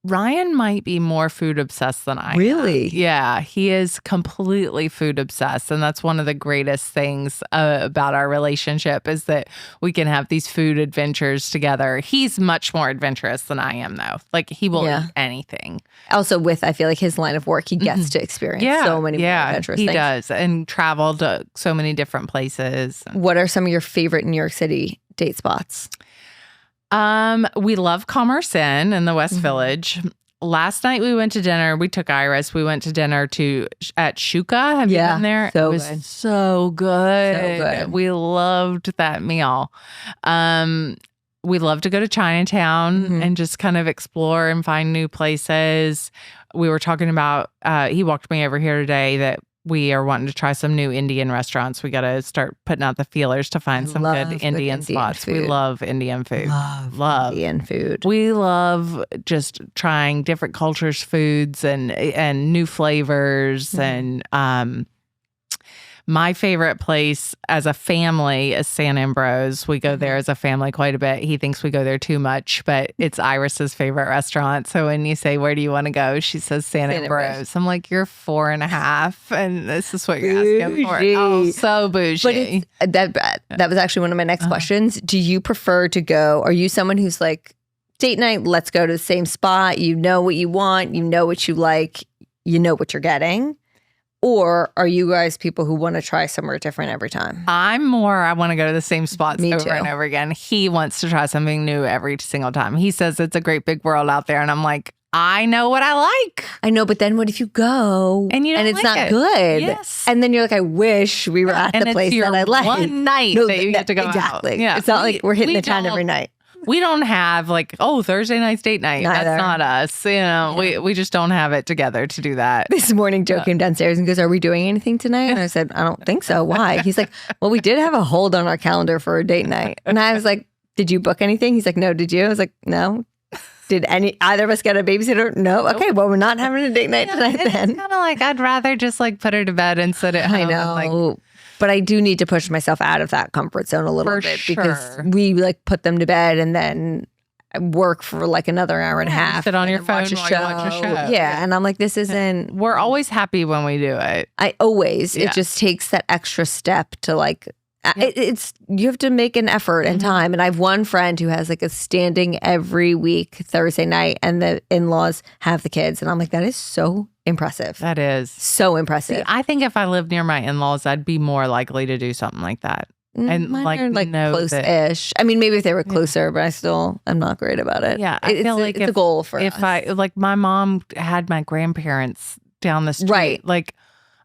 Ryan might be more food obsessed than I am. Really? Yeah, he is completely food obsessed. And that's one of the greatest things about our relationship is that we can have these food adventures together. He's much more adventurous than I am, though. Like, he will eat anything. Also, I feel like his line of work, he gets to experience so many more adventurous things. He does, and travel to so many different places. What are some of your favorite New York City date spots? We love Commerce Inn in the West Village. Last night we went to dinner. We took Iris. We went to dinner at Shuka. Have you been there? So it was so good. So good. We loved that meal. We love to go to Chinatown and just kind of explore and find new places. We were talking about, he walked me over here today that we are wanting to try some new Indian restaurants. We got to start putting out the feelers to find some good Indian spots. Food. We love Indian food. Love Indian food. We love just trying different cultures' foods and new flavors. And my favorite place as a family is San Ambrose. We go there as a family quite a bit. He thinks we go there too much, but it's Iris's favorite restaurant. So when you say, where do you want to go? She says San Ambrose. I'm like, you're 4.5 and this is what you're asking for. Oh, so bougie. But that was actually one of my next questions. Do you prefer to go, are you someone who's like, date night, let's go to the same spot. You know what you want. You know what you like. You know what you're getting. Or are you guys people who want to try somewhere different every time? I want to go to the same spots over and over again. He wants to try something new every single time. He says it's a great big world out there. And I'm like, I know what I like. I know, but then what if you go and it's not good? Yes. And then you're like, I wish we were at the place that I like. One night that you get to go out. Yeah. It's not like we're hitting the town every night. We don't have like, Thursday night's date night. Neither. That's not us. You know, we just don't have it together to do that. This morning, Joe came downstairs and goes, are we doing anything tonight? And I said, I don't think so. Why? He's like, well, we did have a hold on our calendar for a date night. And I was like, did you book anything? He's like, no, did you? I was like, no. Did either of us get a babysitter? No. Okay, well, we're not having a date night tonight then. It's kind of like, I'd rather just like put her to bed and sit at home. I know. But I do need to push myself out of that comfort zone a little bit because we like put them to bed and then work for like another hour and a half. Sit on your phone while you watch a show. Yeah. And I'm like, this isn't. We're always happy when we do it. It just takes that extra step to like It's you have to make an effort and time. And I have one friend who has like a standing every week Thursday night, and the in-laws have the kids, and I'm like, that is so impressive. That is so impressive. See, I think if I lived near my in-laws, I'd be more likely to do something like that. And Mine are know close-ish. I mean, maybe if they were closer, but I still am not great about it. Yeah, I feel like it's a goal for us. If I like, my mom had my grandparents down the street. Right. Like,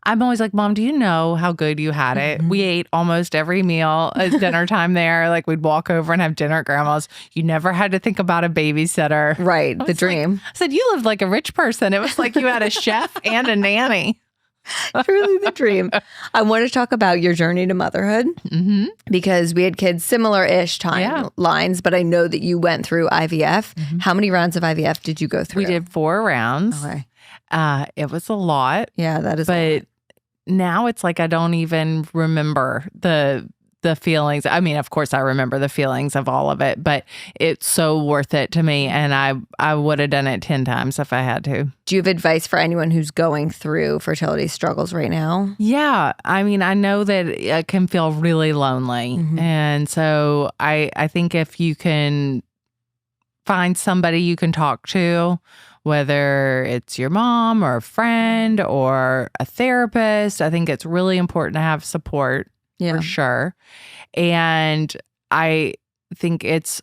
I'm always like, Mom, do you know how good you had it? We ate almost every meal at dinner time there. Like, we'd walk over and have dinner at grandma's. You never had to think about a babysitter. Right. The dream. I said, you lived like a rich person. It was like you had a chef and a nanny. Truly the dream. I want to talk about your journey to motherhood because we had kids similar-ish timelines, but I know that you went through IVF. How many rounds of IVF did you go through? We did 4 rounds. Okay. It was a lot. Yeah, that is. But now it's like I don't even remember the feelings. I mean, of course, I remember the feelings of all of it, but it's so worth it to me. And I would have done it 10 times if I had to. Do you have advice for anyone who's going through fertility struggles right now? Yeah. I mean, I know that it can feel really lonely. And so I think if you can find somebody you can talk to, whether it's your mom or a friend or a therapist, I think it's really important to have support. For sure. And I think it's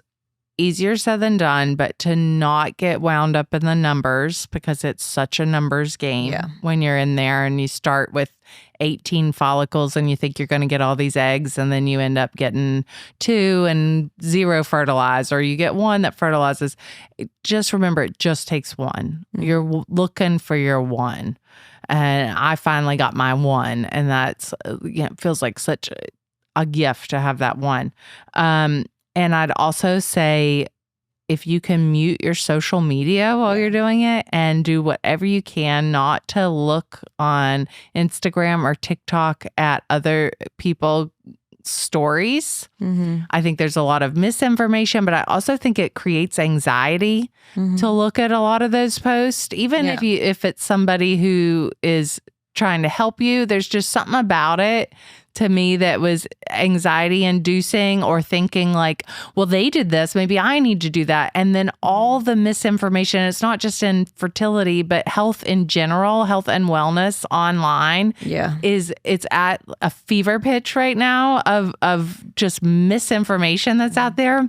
easier said than done, but to not get wound up in the numbers, because it's such a numbers game when you're in there and you start with 18 follicles and you think you're going to get all these eggs, and then you end up getting 2 and 0 fertilized, or you get 1 that fertilizes. Just remember, it just takes 1. You're looking for your 1. And I finally got my 1, and that's, it feels like such a gift to have that 1. And I'd also say, if you can mute your social media while you're doing it and do whatever you can not to look on Instagram or TikTok at other people's stories. I think there's a lot of misinformation, but I also think it creates anxiety to look at a lot of those posts. Even if it's somebody who is trying to help you, there's just something about it to me that was anxiety inducing, or thinking like, well, they did this, maybe I need to do that. And then all the misinformation, it's not just in fertility, but health in general, health and wellness online it's at a fever pitch right now of just misinformation that's out there.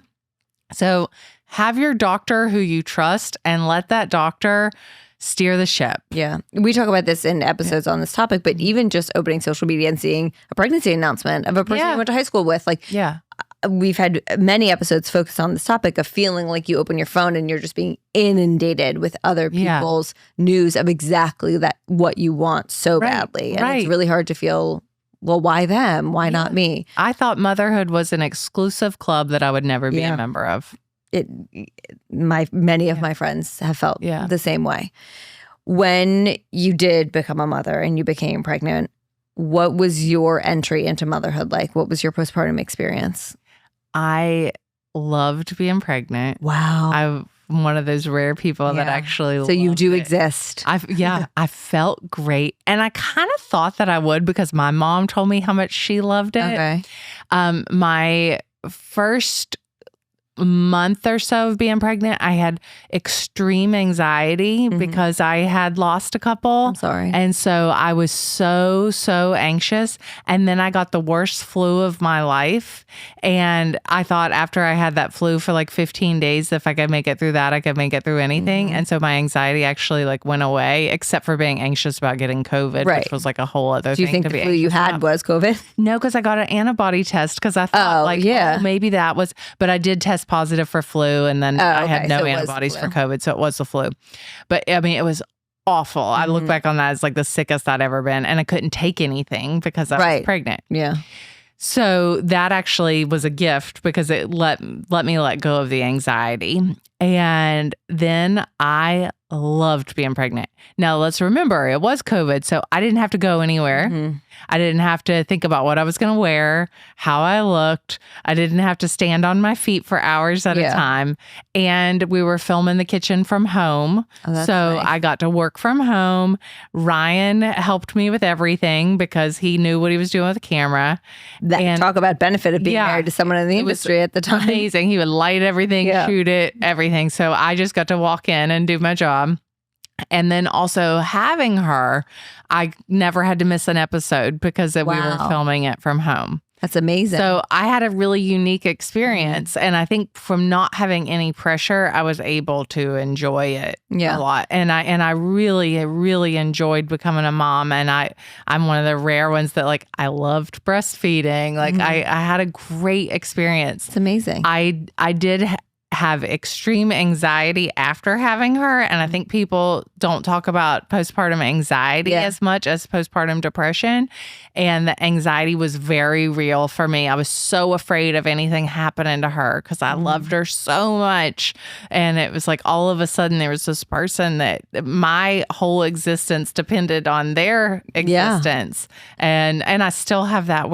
So have your doctor who you trust and let that doctor steer the ship. Yeah. We talk about this in episodes on this topic, but even just opening social media and seeing a pregnancy announcement of a person you went to high school with, like, we've had many episodes focused on this topic of feeling like you open your phone and you're just being inundated with other people's news of exactly that, what you want so badly. And it's really hard to feel, well, why them? Why not me? I thought motherhood was an exclusive club that I would never be a member of. Many of my friends have felt the same way. When you did become a mother and you became pregnant, what was your entry into motherhood like? What was your postpartum experience? I loved being pregnant. Wow. I'm one of those rare people that actually So you do exist. I felt great. And I kind of thought that I would, because my mom told me how much she loved it. Okay. My first month or so of being pregnant, I had extreme anxiety because I had lost a couple. I'm sorry. And so I was so anxious. And then I got the worst flu of my life. And I thought after I had that flu for like 15 days, if I could make it through that, I could make it through anything. And so my anxiety actually like went away, except for being anxious about getting COVID, which was like a whole other thing. Do you think the flu you had was COVID? No, because I got an antibody test, because I thought maybe that was, but I did test positive for flu, and then I had no antibodies for COVID, so it was the flu. But I mean, it was awful. I look back on that as like the sickest I'd ever been, and I couldn't take anything because I was pregnant. Yeah. So that actually was a gift, because it let me let go of the anxiety. And then I loved being pregnant. Now, let's remember, it was COVID, so I didn't have to go anywhere. Mhm. I didn't have to think about what I was going to wear, how I looked. I didn't have to stand on my feet for hours at a time. And we were filming the kitchen from home. Oh, so nice. I got to work from home. Ryan helped me with everything because he knew what he was doing with the camera. Talk about benefit of being married to someone in the industry at the time. Amazing. He would light everything, shoot it, everything. So I just got to walk in and do my job. And then also having her, I never had to miss an episode because we were filming it from home. That's amazing. So I had a really unique experience. And I think from not having any pressure, I was able to enjoy it a lot. And I really, really enjoyed becoming a mom. And I'm one of the rare ones that like, I loved breastfeeding. Like I had a great experience. It's amazing. I did have extreme anxiety after having her. And I think people don't talk about postpartum anxiety as much as postpartum depression. And the anxiety was very real for me. I was so afraid of anything happening to her because I loved her so much. And it was like all of a sudden there was this person that my whole existence depended on their existence. And I still have that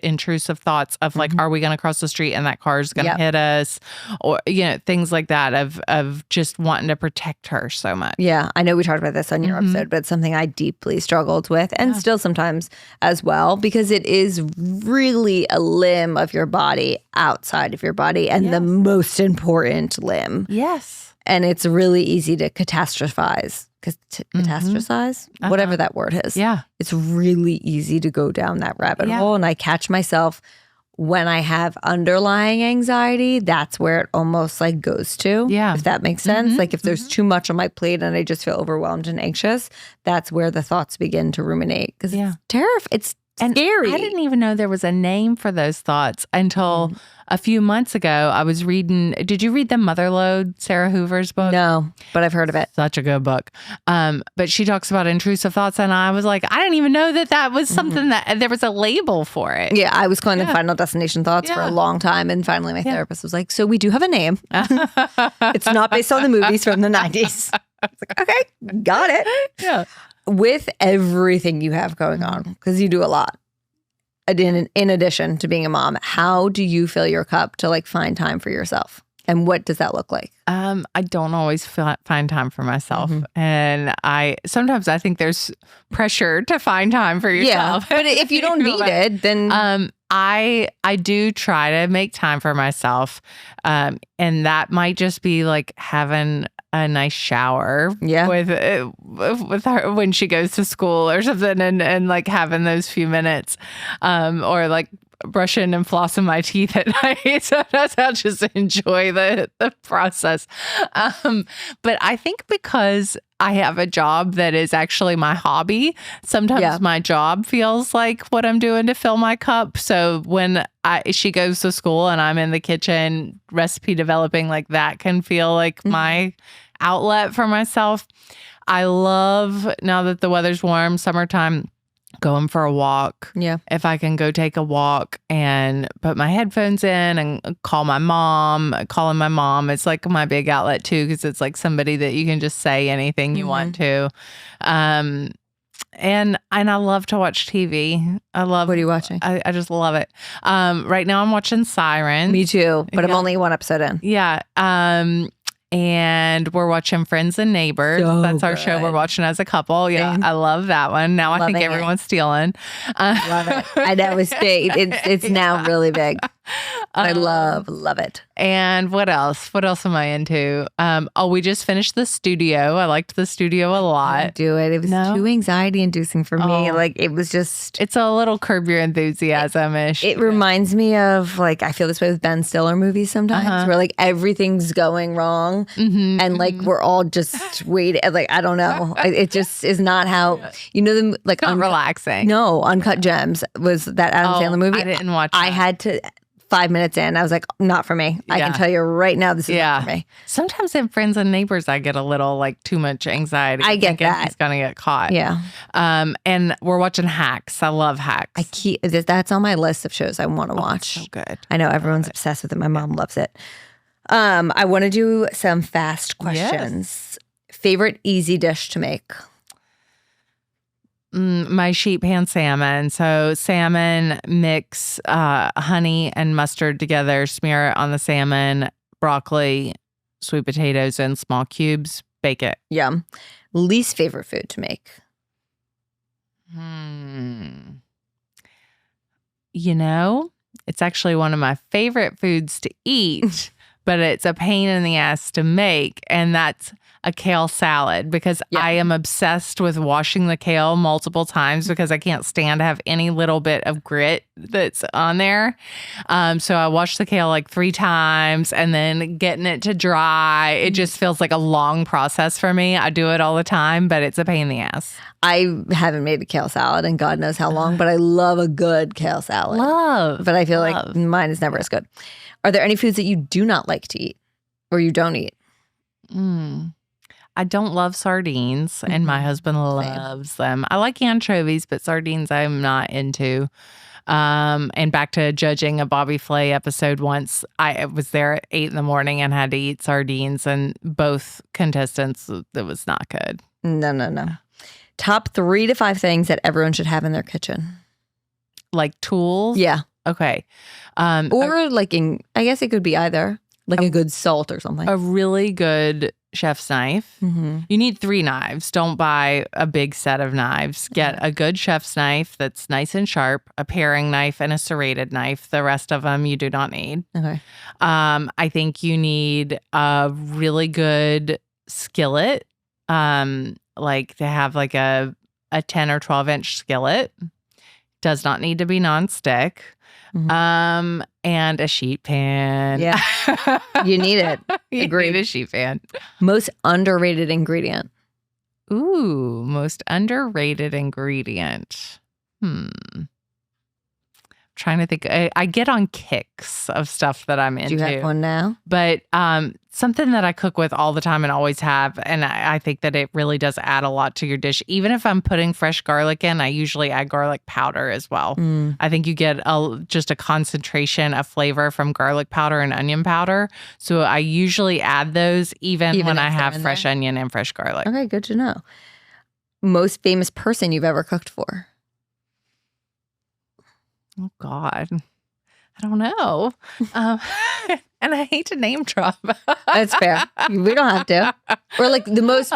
intrusive thoughts of like, are we going to cross the street and that car is going to hit us, or things like that of just wanting to protect her so much. Yeah, I know we talked about this on your episode, but it's something I deeply struggled with and still sometimes as well, because it is really a limb of your body outside of your body and the most important limb. Yes. And it's really easy to catastrophize. Catastrophize? Whatever that word is. Yeah. It's really easy to go down that rabbit hole. And I catch myself when I have underlying anxiety, that's where it almost like goes to. Yeah. If that makes sense. Like if there's too much on my plate and I just feel overwhelmed and anxious, that's where the thoughts begin to ruminate. Because it's terrifying. It's scary. I didn't even know there was a name for those thoughts until a few months ago. I was reading, did you read The Motherload, Sarah Hoover's book? No, but I've heard of it. Such a good book. But she talks about intrusive thoughts, and I was like, I didn't even know that was something that there was a label for it. Yeah, I was calling them Final Destination thoughts for a long time, and finally my therapist was like, so we do have a name. It's not based on the movies from the 90s. I was like, okay, got it. Yeah. With everything you have going on, because you do a lot, in addition to being a mom, how do you fill your cup to like find time for yourself? And what does that look like? I don't always find time for myself. And sometimes I think there's pressure to find time for yourself. Yeah, but if you don't need it, then... I do try to make time for myself. And that might just be like having a nice shower with her when she goes to school or something, and like having those few minutes, or like brushing and flossing my teeth at night. Sometimes I'll just enjoy the process. But I think because I have a job that is actually my hobby, sometimes my job feels like what I'm doing to fill my cup. So when she goes to school and I'm in the kitchen recipe developing, like that can feel like my outlet for myself. I love, now that the weather's warm, summertime, going for a walk. Yeah. If I can go take a walk and put my headphones in and call my mom, calling my mom, it's like my big outlet too, because it's like somebody that you can just say anything you want to. And I love to watch TV. What are you watching? I just love it. Right now I'm watching Sirens. Me too, but I'm only one episode in. Yeah. And we're watching Friends and Neighbors. So That's our show we're watching as a couple. Yeah, I love that one. Now I think everyone's stealing. Love it. I know it's big. It's now really big. I love it. And what else? What else am I into? We just finished The Studio. I liked The Studio a lot. Do it. It was too anxiety inducing for me. Like it was just. It's a little Curb Your Enthusiasm-ish. It reminds me of like, I feel this way with Ben Stiller movies sometimes, where like everything's going wrong and like we're all just waiting. Like I don't know. It just is not how the like relaxing. No, Uncut Gems was that Adam Sandler movie. I didn't watch that. I had to. 5 minutes in, I was like, not for me. I can tell you right now, this is not for me. Sometimes in Friends and Neighbors, I get a little like too much anxiety. I get that. He's gonna get caught. Yeah. And we're watching Hacks. I love Hacks. That's on my list of shows I want to watch. So good. I know everyone's obsessed with it. My mom loves it. I want to do some fast questions. Favorite easy dish to make? My sheet pan salmon. So salmon, mix honey and mustard together, smear it on the salmon, broccoli, sweet potatoes in small cubes, bake it. Yum. Least favorite food to make? It's actually one of my favorite foods to eat, but it's a pain in the ass to make. And that's a kale salad, because I am obsessed with washing the kale multiple times because I can't stand to have any little bit of grit that's on there. So I wash the kale like 3 times and then getting it to dry. It just feels like a long process for me. I do it all the time, but it's a pain in the ass. I haven't made a kale salad in God knows how long, but I love a good kale salad. But I feel like mine is never as good. Are there any foods that you do not like to eat or you don't eat? I don't love sardines, and my husband loves them. I like anchovies, but sardines I'm not into. And back to judging a Bobby Flay episode once, I was there at 8 a.m. and had to eat sardines, and both contestants, it was not good. No. Top 3 to 5 things that everyone should have in their kitchen. Like tools? Yeah. Okay. Or I guess it could be either. Like a good salt or something. A really good chef's knife. You need 3 knives. Don't buy a big set of knives. Get a good chef's knife that's nice and sharp, a paring knife, and a serrated knife. The rest of them you do not need. Okay. I think you need a really good skillet, like to have like a 10 or 12 inch skillet. Does not need to be nonstick. And a sheet pan. Yeah. You need it. Agreed. Need a sheet pan. Most underrated ingredient. Ooh, most underrated ingredient. Trying to think. I get on kicks of stuff that I'm into. Do you have one now? But something that I cook with all the time and always have, and I think that it really does add a lot to your dish. Even if I'm putting fresh garlic in, I usually add garlic powder as well. I think you get just a concentration of flavor from garlic powder and onion powder. So I usually add those even when I have fresh onion and fresh garlic. Okay, good to know. Most famous person you've ever cooked for? Oh, God. I don't know. And I hate to name drop. That's fair. We don't have to. Or like the most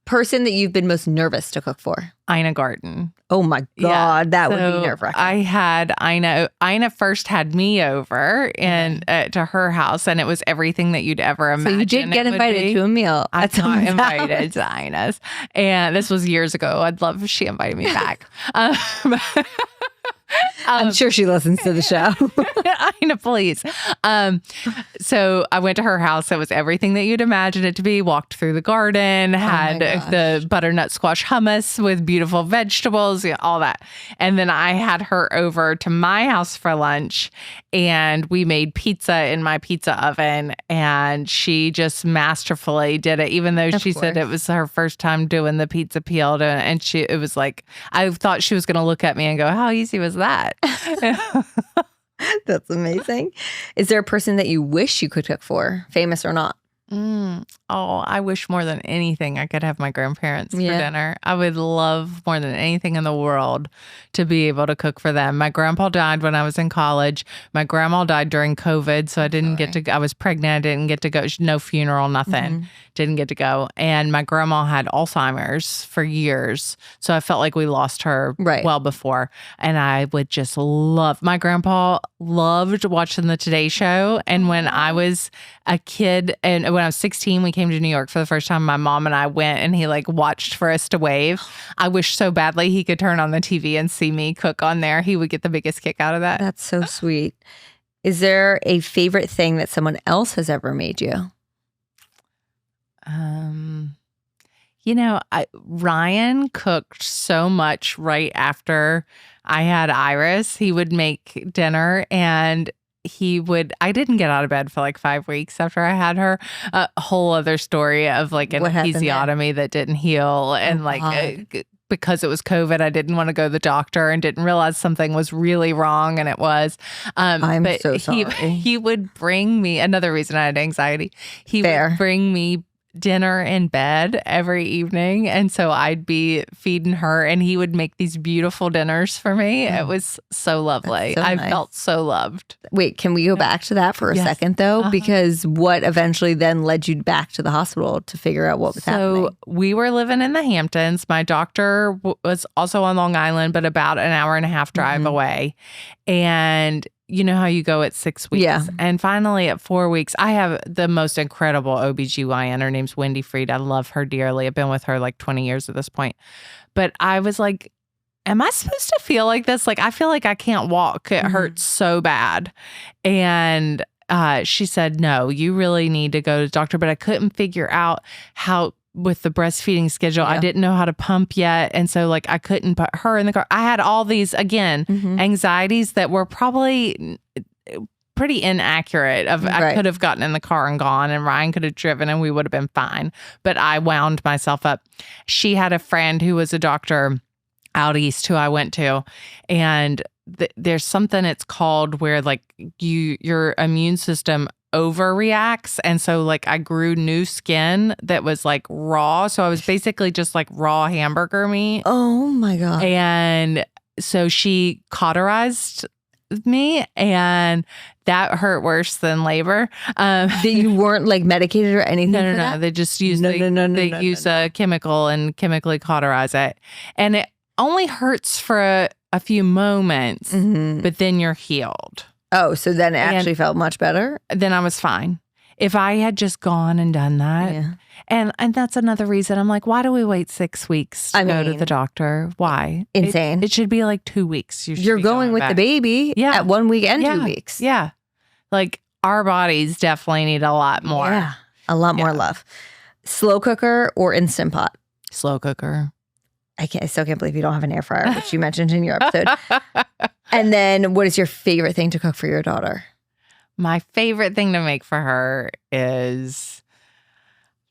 person that you've been most nervous to cook for? Ina Garten. Oh my God, that would be nerve-wracking. I had Ina. Ina first had me over and to her house, and it was everything that you'd ever imagine. So you did get invited to a meal. I got invited to Ina's, and this was years ago. I'd love if she invited me back. I'm sure she listens to the show. Ina, please. So I went to her house. It was everything that you'd imagine it to be. Walked through the garden, had the butternut squash hummus with beautiful vegetables, all that. And then I had her over to my house for lunch, and we made pizza in my pizza oven. And she just masterfully did it, even though she said it was her first time doing the pizza peel. And it was like, I thought she was going to look at me and go, how easy was that? That's amazing. Is there a person that you wish you could cook for, famous or not? Oh, I wish more than anything I could have my grandparents for dinner. I would love more than anything in the world to be able to cook for them. My grandpa died when I was in college. My grandma died during COVID, so I didn't get to. I was pregnant. I didn't get to go. No funeral, nothing. Didn't get to go. And my grandma had Alzheimer's for years, so I felt like we lost her well before. And I would just love. My grandpa loved watching the Today Show, and when I was a kid, and when I was 16, we came to New York for the first time. My mom and I went, and he watched for us to wave. I wish so badly he could turn on the TV and see me cook on there. He would get the biggest kick out of that. That's so sweet. Is there a favorite thing that someone else has ever made you? Ryan cooked so much right after I had Iris. He would make dinner, and I didn't get out of bed for like 5 weeks after I had her. A whole other story of like an episiotomy that didn't heal, and because it was COVID, I didn't want to go to the doctor and didn't realize something was really wrong, and it was. I'm but so sorry. He would bring me, another reason I had anxiety, he Fair. would bring me dinner in bed every evening. And so I'd be feeding her and he would make these beautiful dinners for me. It was so lovely. So I nice. felt so loved. Wait, can we go back to that for a Yes. second though? Because what eventually then led you back to the hospital to figure out what was happening? So we were living in the Hamptons. My doctor was also on Long Island, but about an hour and a half drive away. And you know how you go at 6 weeks. Yeah. And finally at 4 weeks, I have the most incredible OBGYN. Her name's Wendy Freed. I love her dearly. I've been with her like 20 years at this point. But I was like, am I supposed to feel like this? Like, I feel like I can't walk. It hurts so bad. And she said, no, you really need to go to the doctor. But I couldn't figure out how, with the breastfeeding schedule, I didn't know how to pump yet. And so like I couldn't put her in the car. I had all these, again, anxieties that were probably pretty inaccurate. I could have gotten in the car and gone, and Ryan could have driven and we would have been fine. But I wound myself up. She had a friend who was a doctor out east who I went to, and there's something it's called where like your immune system overreacts. And so like I grew new skin that was like raw. So I was basically just like raw hamburger meat. Oh my God. And so she cauterized me, and that hurt worse than labor. That you weren't like medicated or anything? No. They just use a chemical and chemically cauterize it. And it only hurts for a few moments, but then you're healed. Oh, so then it actually felt much better? Then I was fine. If I had just gone and done that. And that's another reason I'm like, why do we wait 6 weeks to go to the doctor? Why? Insane. It should be like 2 weeks. You're going with the baby at 1 week and 2 weeks. Yeah. Like our bodies definitely need a lot more. Yeah. A lot more love. Slow cooker or Instant Pot? Slow cooker. I still can't believe you don't have an air fryer, which you mentioned in your episode. And then what is your favorite thing to cook for your daughter? My favorite thing to make for her is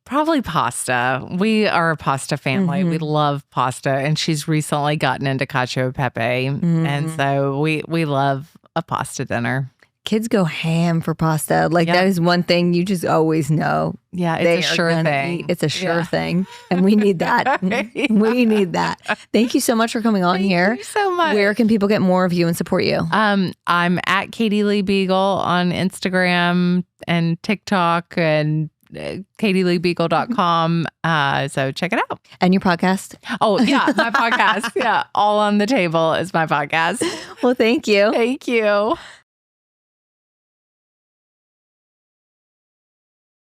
probably pasta. We are a pasta family. We love pasta. And she's recently gotten into cacio e pepe. And so we love a pasta dinner. Kids go ham for pasta. Like that is one thing you just always know. Yeah, it's a sure thing. It's a sure thing. And we need that. We need that. Thank you so much for coming on here. Thank you so much. Where can people get more of you and support you? I'm at Katie Lee Biegel on Instagram and TikTok and KatieLeeBiegel.com. So check it out. And your podcast? Oh, yeah, my podcast. Yeah, All on the Table is my podcast. Well, thank you. Thank you.